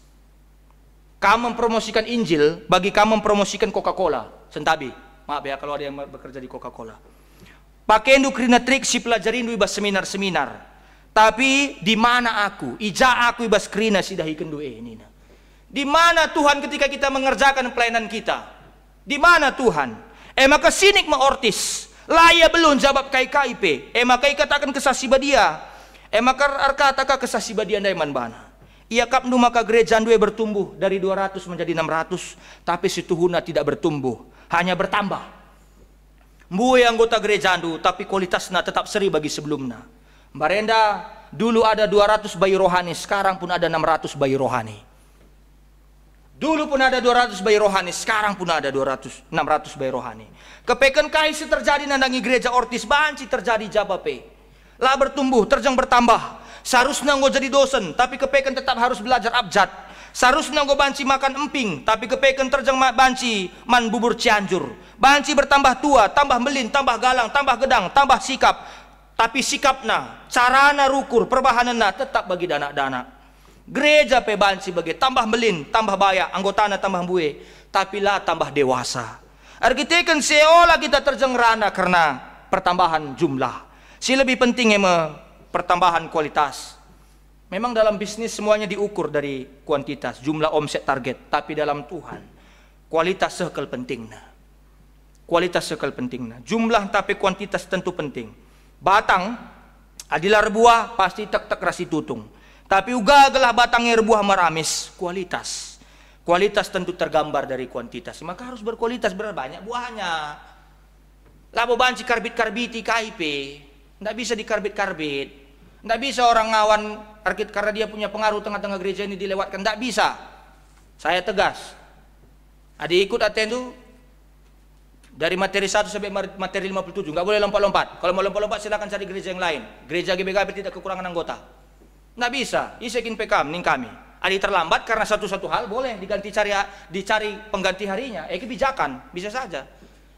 Kamu mempromosikan Injil bagi kamu mempromosikan Coca-Cola. Sentabi. Maaf ya kalau ada yang bekerja di Coca-Cola. Pakai indu krina trik si pelajarin du ibas seminar-seminar. Tapi di mana aku? Ija aku ibas krina si dahi kendu ini. Di mana Tuhan ketika kita mengerjakan pelayanan kita? Di mana Tuhan? Maka sinik maortis. Laya belum jawab kai KIP. Maka ikatakan kesasibadia. Maka arkataka kesasibadia daiman bana. Ia kapnu maka gereja dua bertumbuh dari 200 menjadi 600, tapi situhuna tidak bertumbuh, hanya bertambah. Mbue anggota gereja andu, tapi kualitasnya tetap seri bagi sebelumnya. Barenda dulu ada 200 bayi rohani, sekarang pun ada 600 bayi rohani. Dulu pun ada 200 bayi rohani, sekarang pun ada 600 bayi rohani. Kepekan kaisi terjadi nandangi gereja ortis banci terjadi jabape. Lah bertumbuh, terjang bertambah. Seharusnya engkau jadi dosen, tapi kepekan tetap harus belajar abjad. Seharusnya engkau banci makan emping, tapi kepekan terjang banci man bubur Cianjur. Banci bertambah tua, tambah melin, tambah galang, tambah gedang, tambah sikap. Tapi sikapna, carana rukur, perbahanana tetap bagi dana-dana. Gereja pe banci bagi tambah melin, tambah baya, anggotana tambah bue, tapi lah tambah dewasa. Arkitekan seolah kita terjang rana karena pertambahan jumlah. Si lebih penting pertambahan kualitas. Memang dalam bisnis semuanya diukur dari kuantitas, jumlah omset target. Tapi dalam Tuhan, kualitas sekal pentingnya. Kualitas sekal pentingnya. Jumlah tapi kuantitas tentu penting. Batang, adilah rebuah pasti tek-tek rasi tutung. Tapi uga gelah batangnya rebuah maramis, kualitas. Kualitas tentu tergambar dari kuantitas. Maka harus berkualitas, banyak buahnya. Labo banci karbit-karbiti KIP. Nggak bisa dikarbit-karbit. Nggak bisa orang ngawan arkit karena dia punya pengaruh tengah-tengah gereja ini dilewatkan. Nggak bisa. Saya tegas. Ada ikut atendu dari materi 1 sampai materi 57. Nggak boleh lompat-lompat. Kalau mau lompat-lompat silakan cari gereja yang lain. Gereja GBKP tidak kekurangan anggota. Nggak bisa. Isekin PKM ning kami. Ada terlambat karena satu-satu hal boleh dicari pengganti harinya. Kebijakan bisa saja.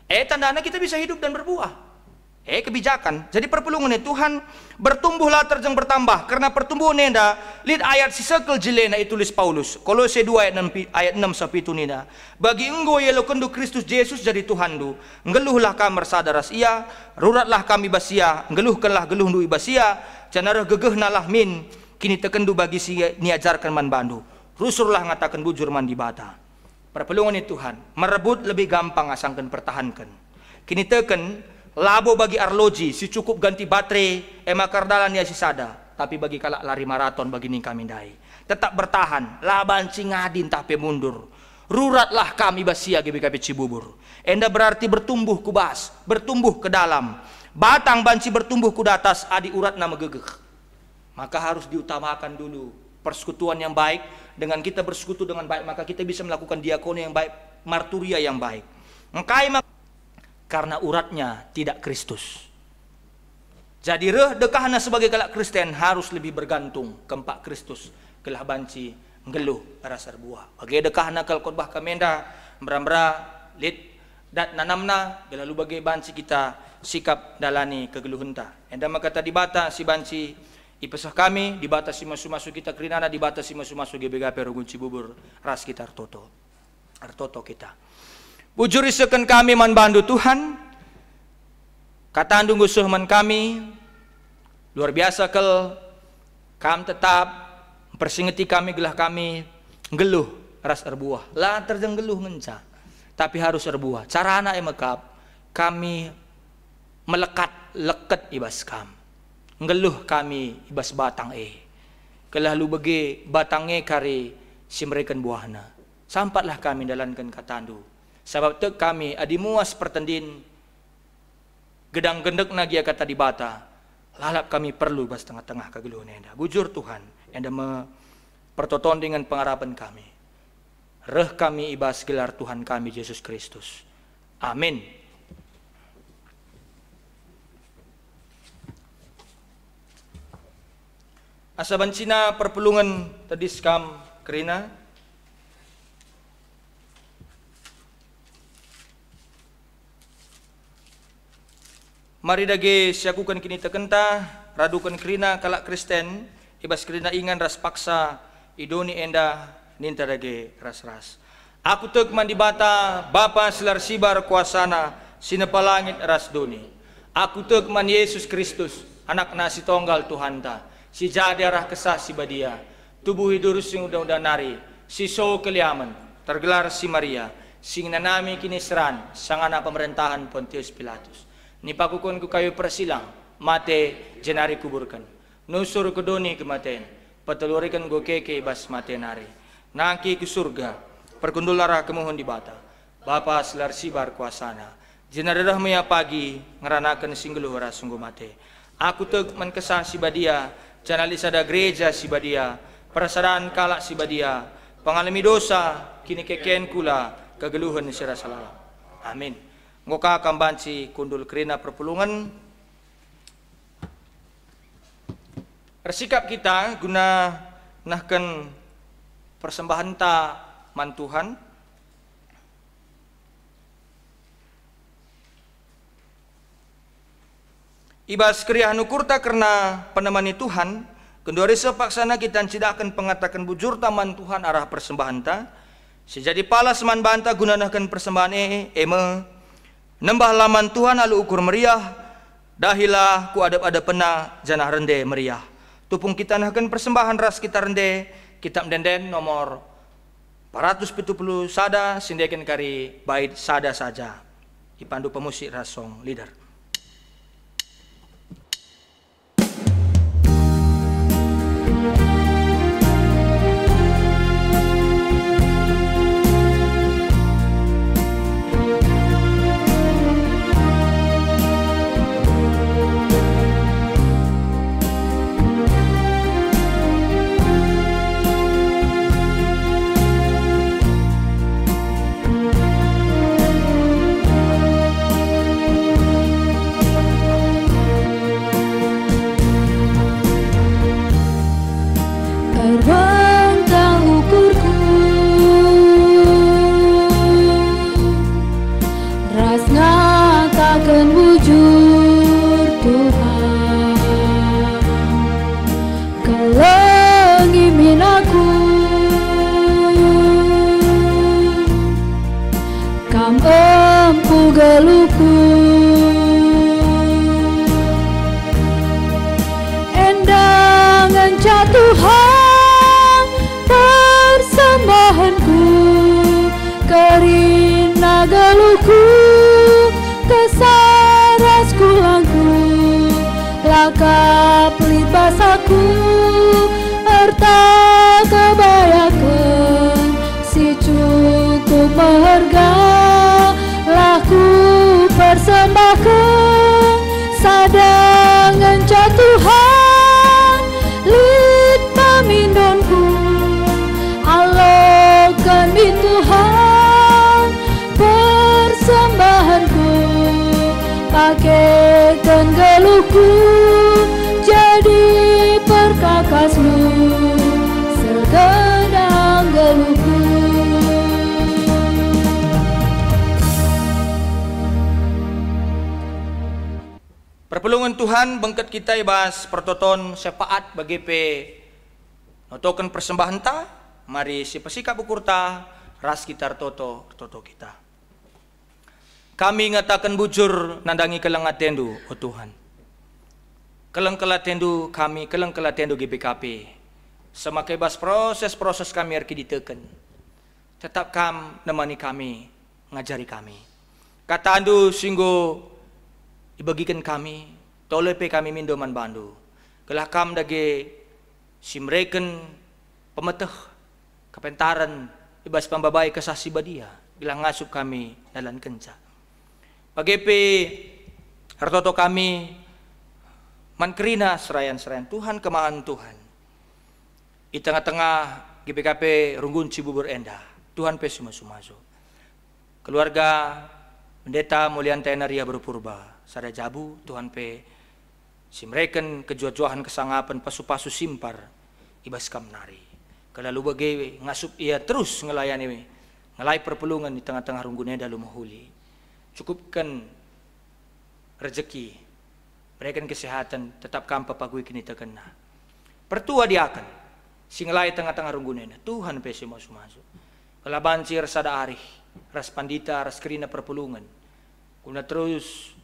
Tandanya kita bisa hidup dan berbuah. Kebijakan. Jadi perpulungan Tuhan bertumbuhlah terjang bertambah karena pertumbuhan nenda lid ayat si sekel jelena itu tulis Paulus Kolose 2 ayat 6 sampai itu nenda bagi engkau yelo kendu Kristus Yesus jadi Tuhan du ngeluhlah kamar sadaras ia ruratlah kami basia ngeluhkanlah geluh du basia canara gegeh nalah min kini tekendu bagi si niajarkan man bandu rusurlah ngatakan bujur man di bata. Perpulungan Tuhan merebut lebih gampang asangkan pertahankan kini teken labo bagi arloji si cukup ganti baterai kardalan ya si sada tapi bagi kalak lari maraton bagi ning kami dai tetap bertahan laban cingadin tapi mundur ruratlah kami basia GBKP Cibubur enda berarti bertumbuh kubas bertumbuh ke dalam batang banci bertumbuh ku atas adi urat nama gegeh maka harus diutamakan dulu persekutuan yang baik dengan kita bersekutu dengan baik maka kita bisa melakukan diakoni yang baik marturia yang baik karena uratnya tidak Kristus. Jadi dekahna sebagai kalak Kristen harus lebih bergantung kempak Kristus kelah banci ngeluh rasa buah. Bagi dekahna kal khotbah kamenda mera-mera lit dat nanamna lalu bagi banci kita sikap dalani kegeluhenta. Enda maka tadi bata si banci ipesah kami dibata si masu-masu kita kerinana dibata si masu-masu GBKP Rogun Cibubur ras kita artoto kita. Bujur isekan kami man bandu Tuhan kata andung gusuh man kami luar biasa kel kam tetap persingeti kami gelah kami geluh ras erbuah lah terjeng geluh ngenca tapi harus erbuah carana emekap kami melekat leket ibas kam ngeluh kami ibas batang kelah lu bege batangnya kari si mereken buahna sampatlah kami dalankan katandu sebab tek kami adi muas pertendin gedang gendek nagia kata di bata lalap kami perlu bas tengah-tengah kegeluhan enda bujur Tuhan enda pertoton dengan pengharapan kami reh kami ibas gelar Tuhan kami Yesus Kristus amin. Asa bancina perpulungan tadi skam kerina mari dage siakukan kini tekenta radukan kerina kalak Kristen, ibas kerina ingan ras paksa, idoni enda ninta dage ras-ras. Aku teg mandibata, Bapa selar sibar kuasana, sinapalangit ras doni. Aku teg man Yesus Kristus, anak na si tonggal Tuhanta, si jadi arah kesah si badia, tubuh hidurus sing udah nari, si so keliaman, tergelar si Maria, sing nanami kinisran, sangana pemerintahan Pontius Pilatus. Nipakukun ku kayu persilang, mate jenari kuburkan. Nusur kedoni kematen, patelurikan go keke bas mate nari. Nangki ke surga, perkundulara kemohon di bata. Bapa selar sibar kuasana. Jenarah maya pagi, ngeranakan singgeluhara sungguh mate. Aku teg menkesah si badia, janalisada gereja si badia, perasaan kalak si badia, pengalami dosa, kini keken kula, kegeluhan sira salam. Amin. Ngoka kambanci kundul kerina perpulungan. Bersikap kita guna nahkan persembahan ta man Tuhan. Ibas kriah nukurta karena penemani Tuhan. Kendori sepaksana kita tidak akan pengatakan bujur taman Tuhan arah persembahan ta. Sejadi palas man banta guna nahkan persembahan eme. Nembah laman Tuhan alu ukur meriah. Dahilah ku adap-adap pena janah rende meriah. Tupung kita nahkan persembahan ras kita rende. Kitab denden nomor 470 sada sindekan kari bait sada saja. Dipandu pemusik rasong leader. Perpulungan Tuhan bengket kita ibas pertoton sepaat bagi pe notokan persembahan ta mari si pesikap ukur ta ras kita toto kita. Kami ngatakan bujur nandangi kelang atendu oh Tuhan. Kelang kelatendu kami kelang kelatendu GBKP. Semakai bas proses kami arki diteken. Tetap kam nemani kami ngajari kami. Kata andu singgo dibagikan kami, tolepe kami mindoman bandu. Kelakam dage simreken pemeteh kepentaran ibas pambabai kesasi badia. Bilang ngasup kami dalam kenca. Pagepe hartoto kami mankerina serayan-serayan Tuhan kemahan Tuhan. Di tengah-tengah GPKP Runggun Cibubur Endah. Tuhan pe sumaso. Keluarga Pendeta Mulian Tenaria berpurba. Sada jabu Tuhan pe simreken kejuajuahan kesangapan pasu-pasu simpar ibas kamnari. Kalalu bagai ngasup ia terus ngelayani ngelai perpulungan di tengah-tengah Rungguneda lumahuli. Cukupkan rezeki berikan kesehatan, tetap kam papagui kini terkena. Pertua diakan, singlai tengah-tengah runggunena, Tuhan pesi masuk-masuk. Kelabanci rasada arih, ras pandita, ras kerina perpulungan. Kuna terus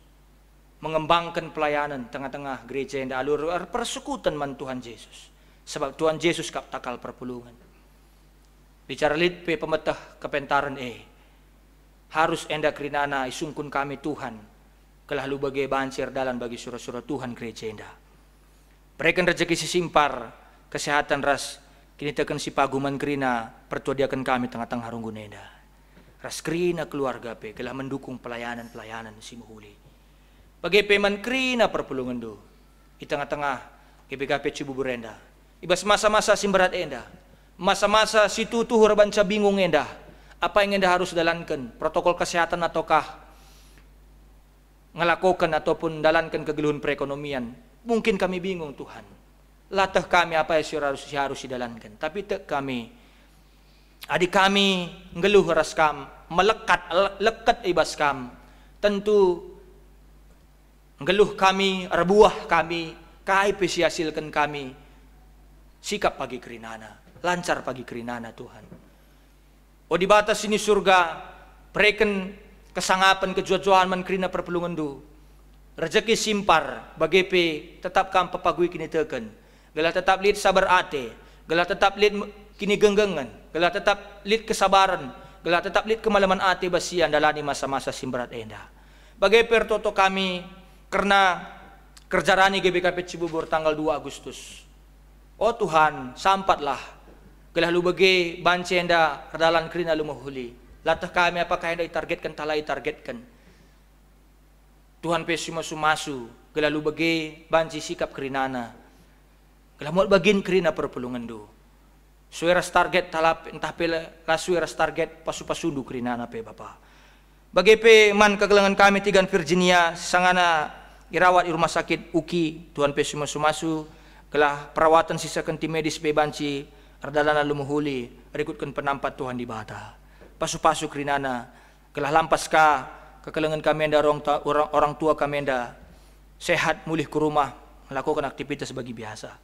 mengembangkan pelayanan tengah-tengah gereja yang alur persekutan man Tuhan Yesus. Sebab Tuhan Yesus kap takal perpulungan. Bicara lit pe pemetah kepentaran harus enda kerinana isungkun kami Tuhan. Kelah lu bagai bancir dalan bagi surah-surah Tuhan gereja enda. Berikan rezeki sisimpar, kesehatan ras, kini tekan si paguman kerina, pertuadiakan kami tengah-tengah runggun enda. Ras kerina keluarga pe, kelah mendukung pelayanan-pelayanan si muhuli. Bagi peman kerina perpulungan do, di tengah-tengah GBKP Cibubur enda. Ibas masa-masa simberat enda, masa-masa situ tuhur banca bingung enda. Apa yang enda harus dalankan, protokol kesehatan ataukah ngelakukan ataupun dalankan kegeluhan perekonomian. Mungkin kami bingung Tuhan. Latah kami apa yang harus didalankan. Tapi tak kami, adik kami ngeluh ras kam, lekat ibas kam. Tentu ngeluh kami, rebuah kami, KIP hasilkan kami. Sikap pagi kerinana, lancar pagi kerinana Tuhan. Oh di batas ini surga, berikan kesangapan kejujuan man kerina perpulungan du. Rezeki simpar bagi pe tetap kam papagui kini teken. Gelah tetap lid sabar ate, gelah tetap lid kini genggengan, gelah tetap lid kesabaran, gelah tetap lid kemalaman ate basian dalani masa-masa simbarat enda. Bagi pertoto kami karena kerjarani GBKP Cibubur tanggal 2 Agustus. Oh Tuhan, sampatlah. Gelah lu bagi banci enda kedalan kerina lu mahuli. Latah kami apakah enda ditargetkan talai targetkan. Tuhan pesi masu-masu, gelah lu bagi banci sikap kerinana. Gelah mau bagin kerina perpulungan do. Sueras target talap entah pela sueras target pasu-pasundu kerinana pe Bapa. Bagi pe man kegelangan kami tigan Virginia sangana irawat di rumah sakit UKI, Tuhan pesi masu-masu, gelah perawatan sisakan tim medis pe banci ardalana lumuhuli, rekutkan penampat Tuhan di bata. Pasu-pasu kerinana, gelah lampas ka kekelengan kami enda orang tua kami enda sehat mulih ke rumah melakukan aktivitas bagi biasa.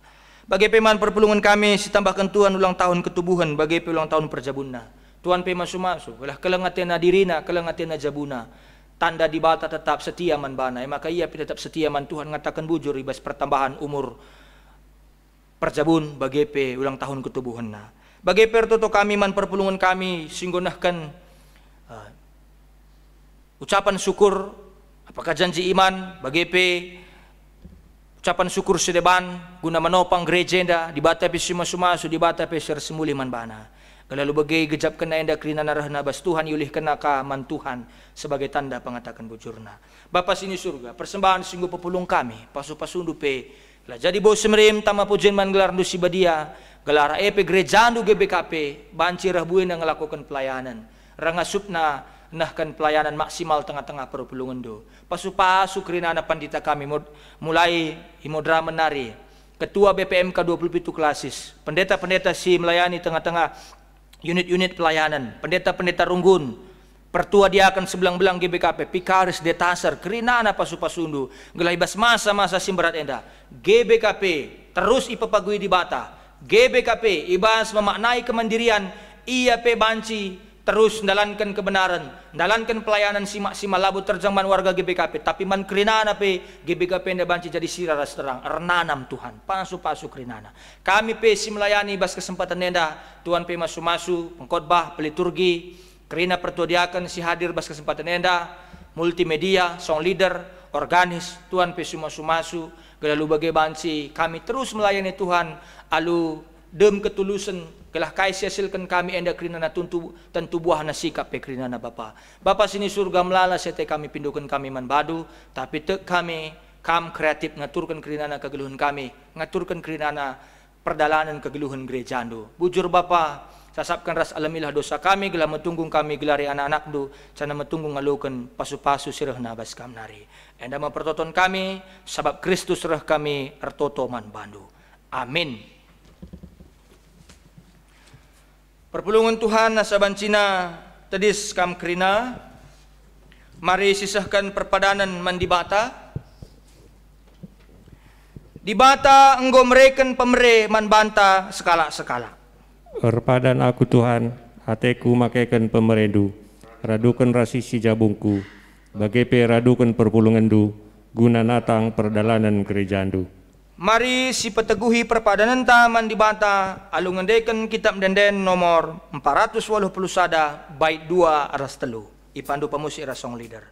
Bagi peman perpulungan kami ditambahkan Tuhan ulang tahun ketubuhan bagi ulang tahun perjabuna. Tuhan pe masu-masu, gelah kelengatena dirina, kelengatena jabuna. Tanda di bata tetap setia man bana. Maka ia tetap setia man Tuhan ngatakan bujur ibas pertambahan umur perjabun bagi pe ulang tahun ketubuhan na. Bagi pertoto kami man perpulungan kami singgonahkan ucapan syukur, apakah janji iman, bagi pe ucapan syukur sedeban, guna menopang gereja enda, di bata pe sumasu, di bata pe sersemuli man bana. Kalau bagi gejap kena enda kerina narahna bas Tuhan yulih kena ka man Tuhan sebagai tanda pengatakan bujurna. Bapa sini surga, persembahan singgu pepulung kami, pasu-pasundu pe, lah jadi bau semerim tama pujian man gelar ndu sibadia, gelar epe gereja ndu GBKP, banci rahbuin yang melakukan pelayanan, rangasupna nahkan pelayanan maksimal tengah-tengah perpulungan do. Pasu-pasu kerinana pandita kami mulai himodra menari. Ketua BPMK 27 klasis. Pendeta-pendeta si melayani tengah-tengah unit-unit pelayanan. Pendeta-pendeta runggun. Pertua dia akan sebelang-belang GBKP. Pikaris detasar kerinana pasu-pasundu. Gelaibas masa-masa simberat enda. GBKP terus ipapagui di bata. GBKP ibas memaknai kemandirian. Ia pe banci terus dalankan kebenaran, dalankan pelayanan simak-simak labu terjangman warga GBKP. Tapi man kerinana pe GBKP enda banci jadi siraras terang, renanam Tuhan, pasu-pasu kerinana. Kami pe si melayani bas kesempatan enda, Tuhan pe masu-masu, pengkhotbah, peliturgi, kerina pertuadiakan si hadir bas kesempatan enda, multimedia, song leader, organis, Tuhan pe masu-masu, gelalu bagai banci, kami terus melayani Tuhan, alu dem ketulusan kelah kai hasilkan kami enda kerinana tentu buah nasikap pe kerinana Bapa sini surga melala sete kami pindukan kami man badu tapi tek kami kam kreatif ngaturkan kerinana kegeluhan kami ngaturkan kerinana perdalanan kegeluhan gereja andu bujur Bapa sasapkan ras alamilah dosa kami gelah metunggung kami gelari anak-anak du cana metunggung ngalukan pasu-pasu sirah nabas kam nari enda mempertoton kami sabab Kristus reh kami ertoto man bandu amin. Perpulungan Tuhan nasaban Cina tedis kam kerina. Mari sisahkan perpadanan mandibata. Di bata engkau mereken pemere man banta sekala-sekala.
Erpadan aku Tuhan, ateku makaikan pemerendu, radukan rasisi jabungku, bagepe radukan perpulungandu, guna natang perdalanan gerejandu.
Mari si peteguhi perpadanan taman di bata, alungendeken kitab denden nomor 480 sada, bait 2 aras telu. Ipandu pemusik rasong leader.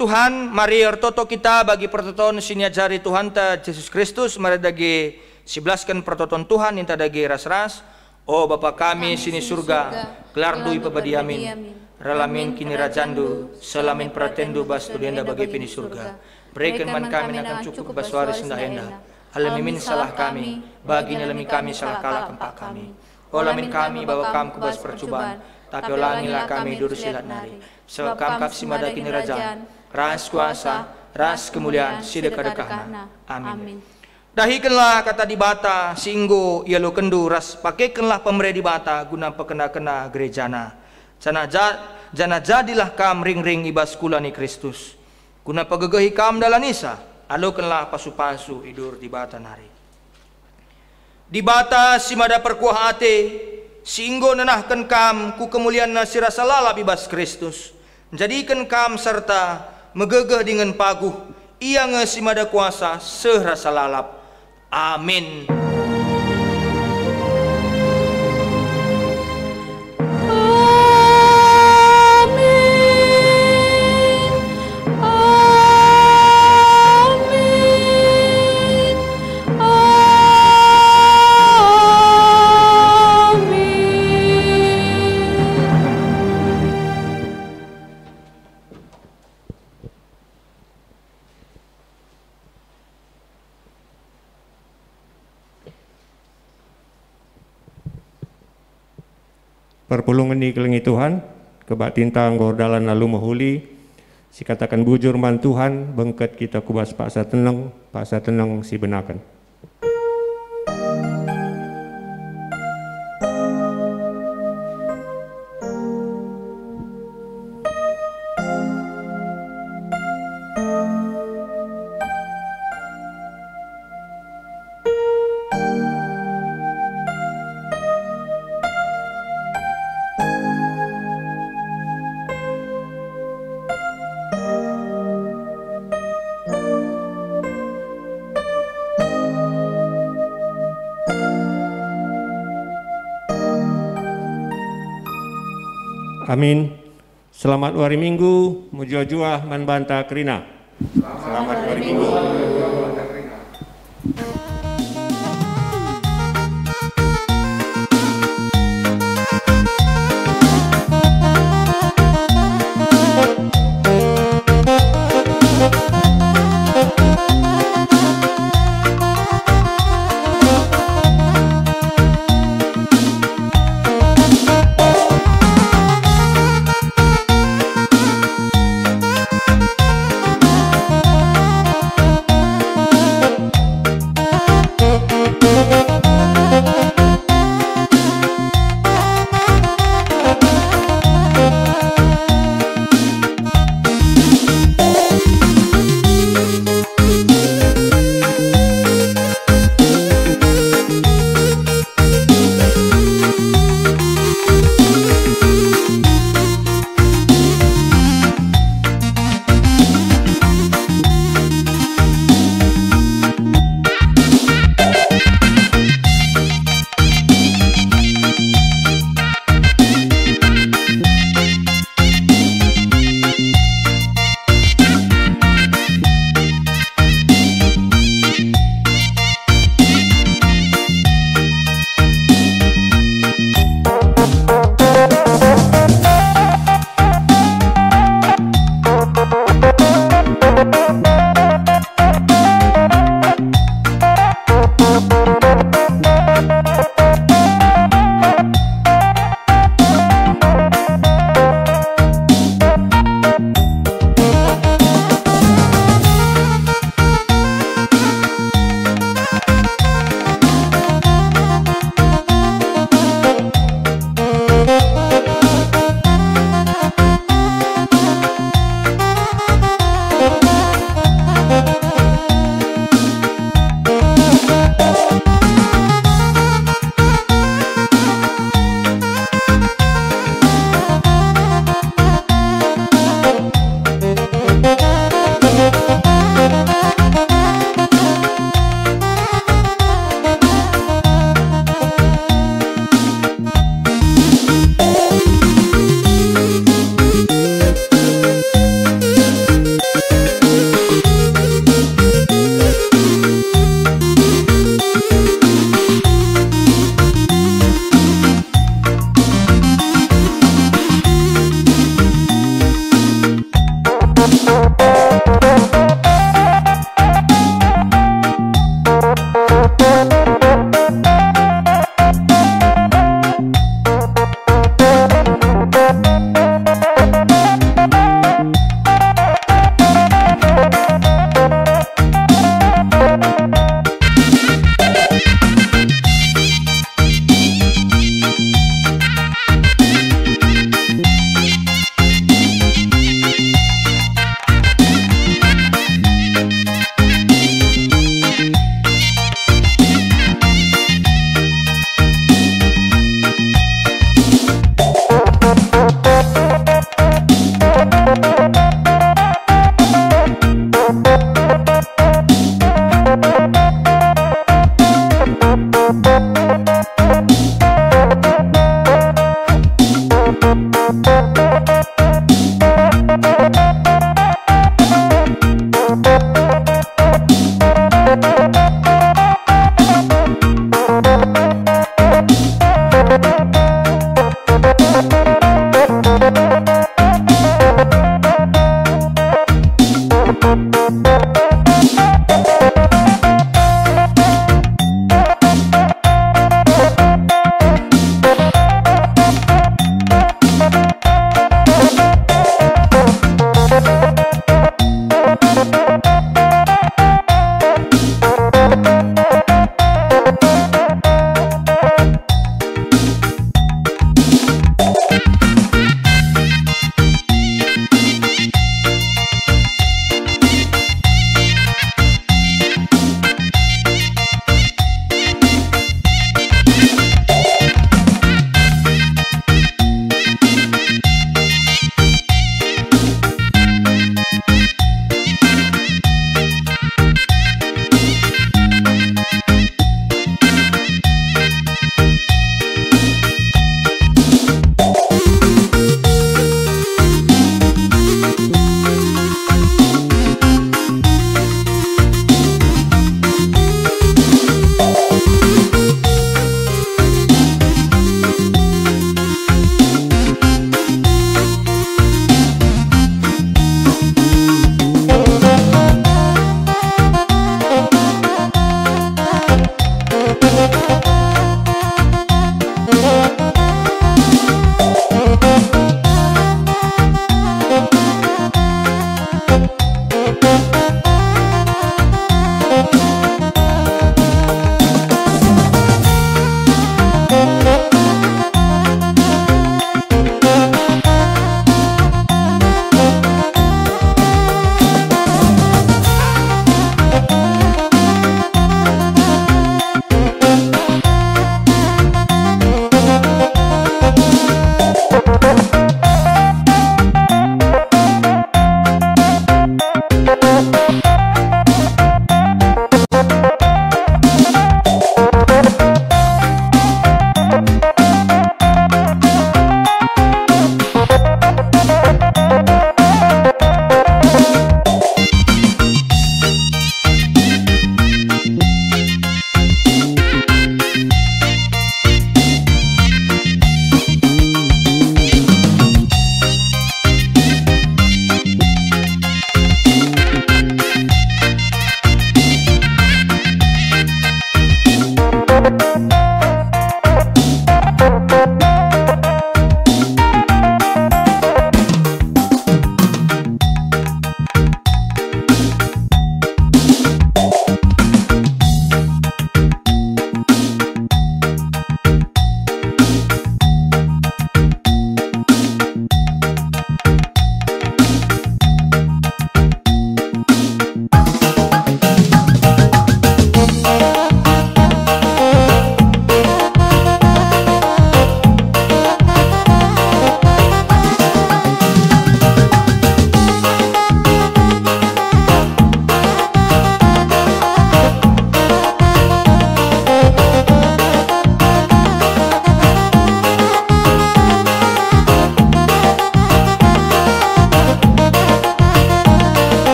Tuhan, mari ertoto kita bagi pertoton siniajari Tuhan ta Yesus Kristus, mari dagi siblaskan pertoton Tuhan inta dagi ras-ras. Oh Bapa kami sini surga, kelar dui pebadiamin, relamin kini rajandu, selamin pratendu bas tulienda bagi pini surga. Berikan man kami akan cukup baswari sendah endah. Alamimin salah kami, bagi nalami kami salah kalah kempak kami. Oh lamin kami bawa kami kubas percobaan, tapi ulangilah kami duru silat nari. Sebab kami kapsi mada kini rajan, ras kuasa, ras kemuliaan, sidekah-dekahna. Amin. Dahikanlah kata di bata, singgo ia lo kendu, ras pakaikanlah pemere di bata, guna pekena-kena gerejana. Jana jadilah kam ring-ring ibas kulani Kristus. Guna pegegehi kam dalam nisa, alokanlah pasu-pasu idur di bata nari. Di bata si mada perkuah ate, singgo nanahkan kam ku kemuliaan si rasa lalap ibas Kristus. Jadikan kam serta megegeh dengan paguh, ia ngesimada kuasa serasa lalap. Amin.
perpulungan di kelengi Tuhan, kebak tintang gordalan lalu mahuli, si katakan bujur man Tuhan, bengket kita kubas paksa tenang si benakan. Amin. Selamat hari Minggu, mujua-jua man banta Krina. Selamat hari Minggu.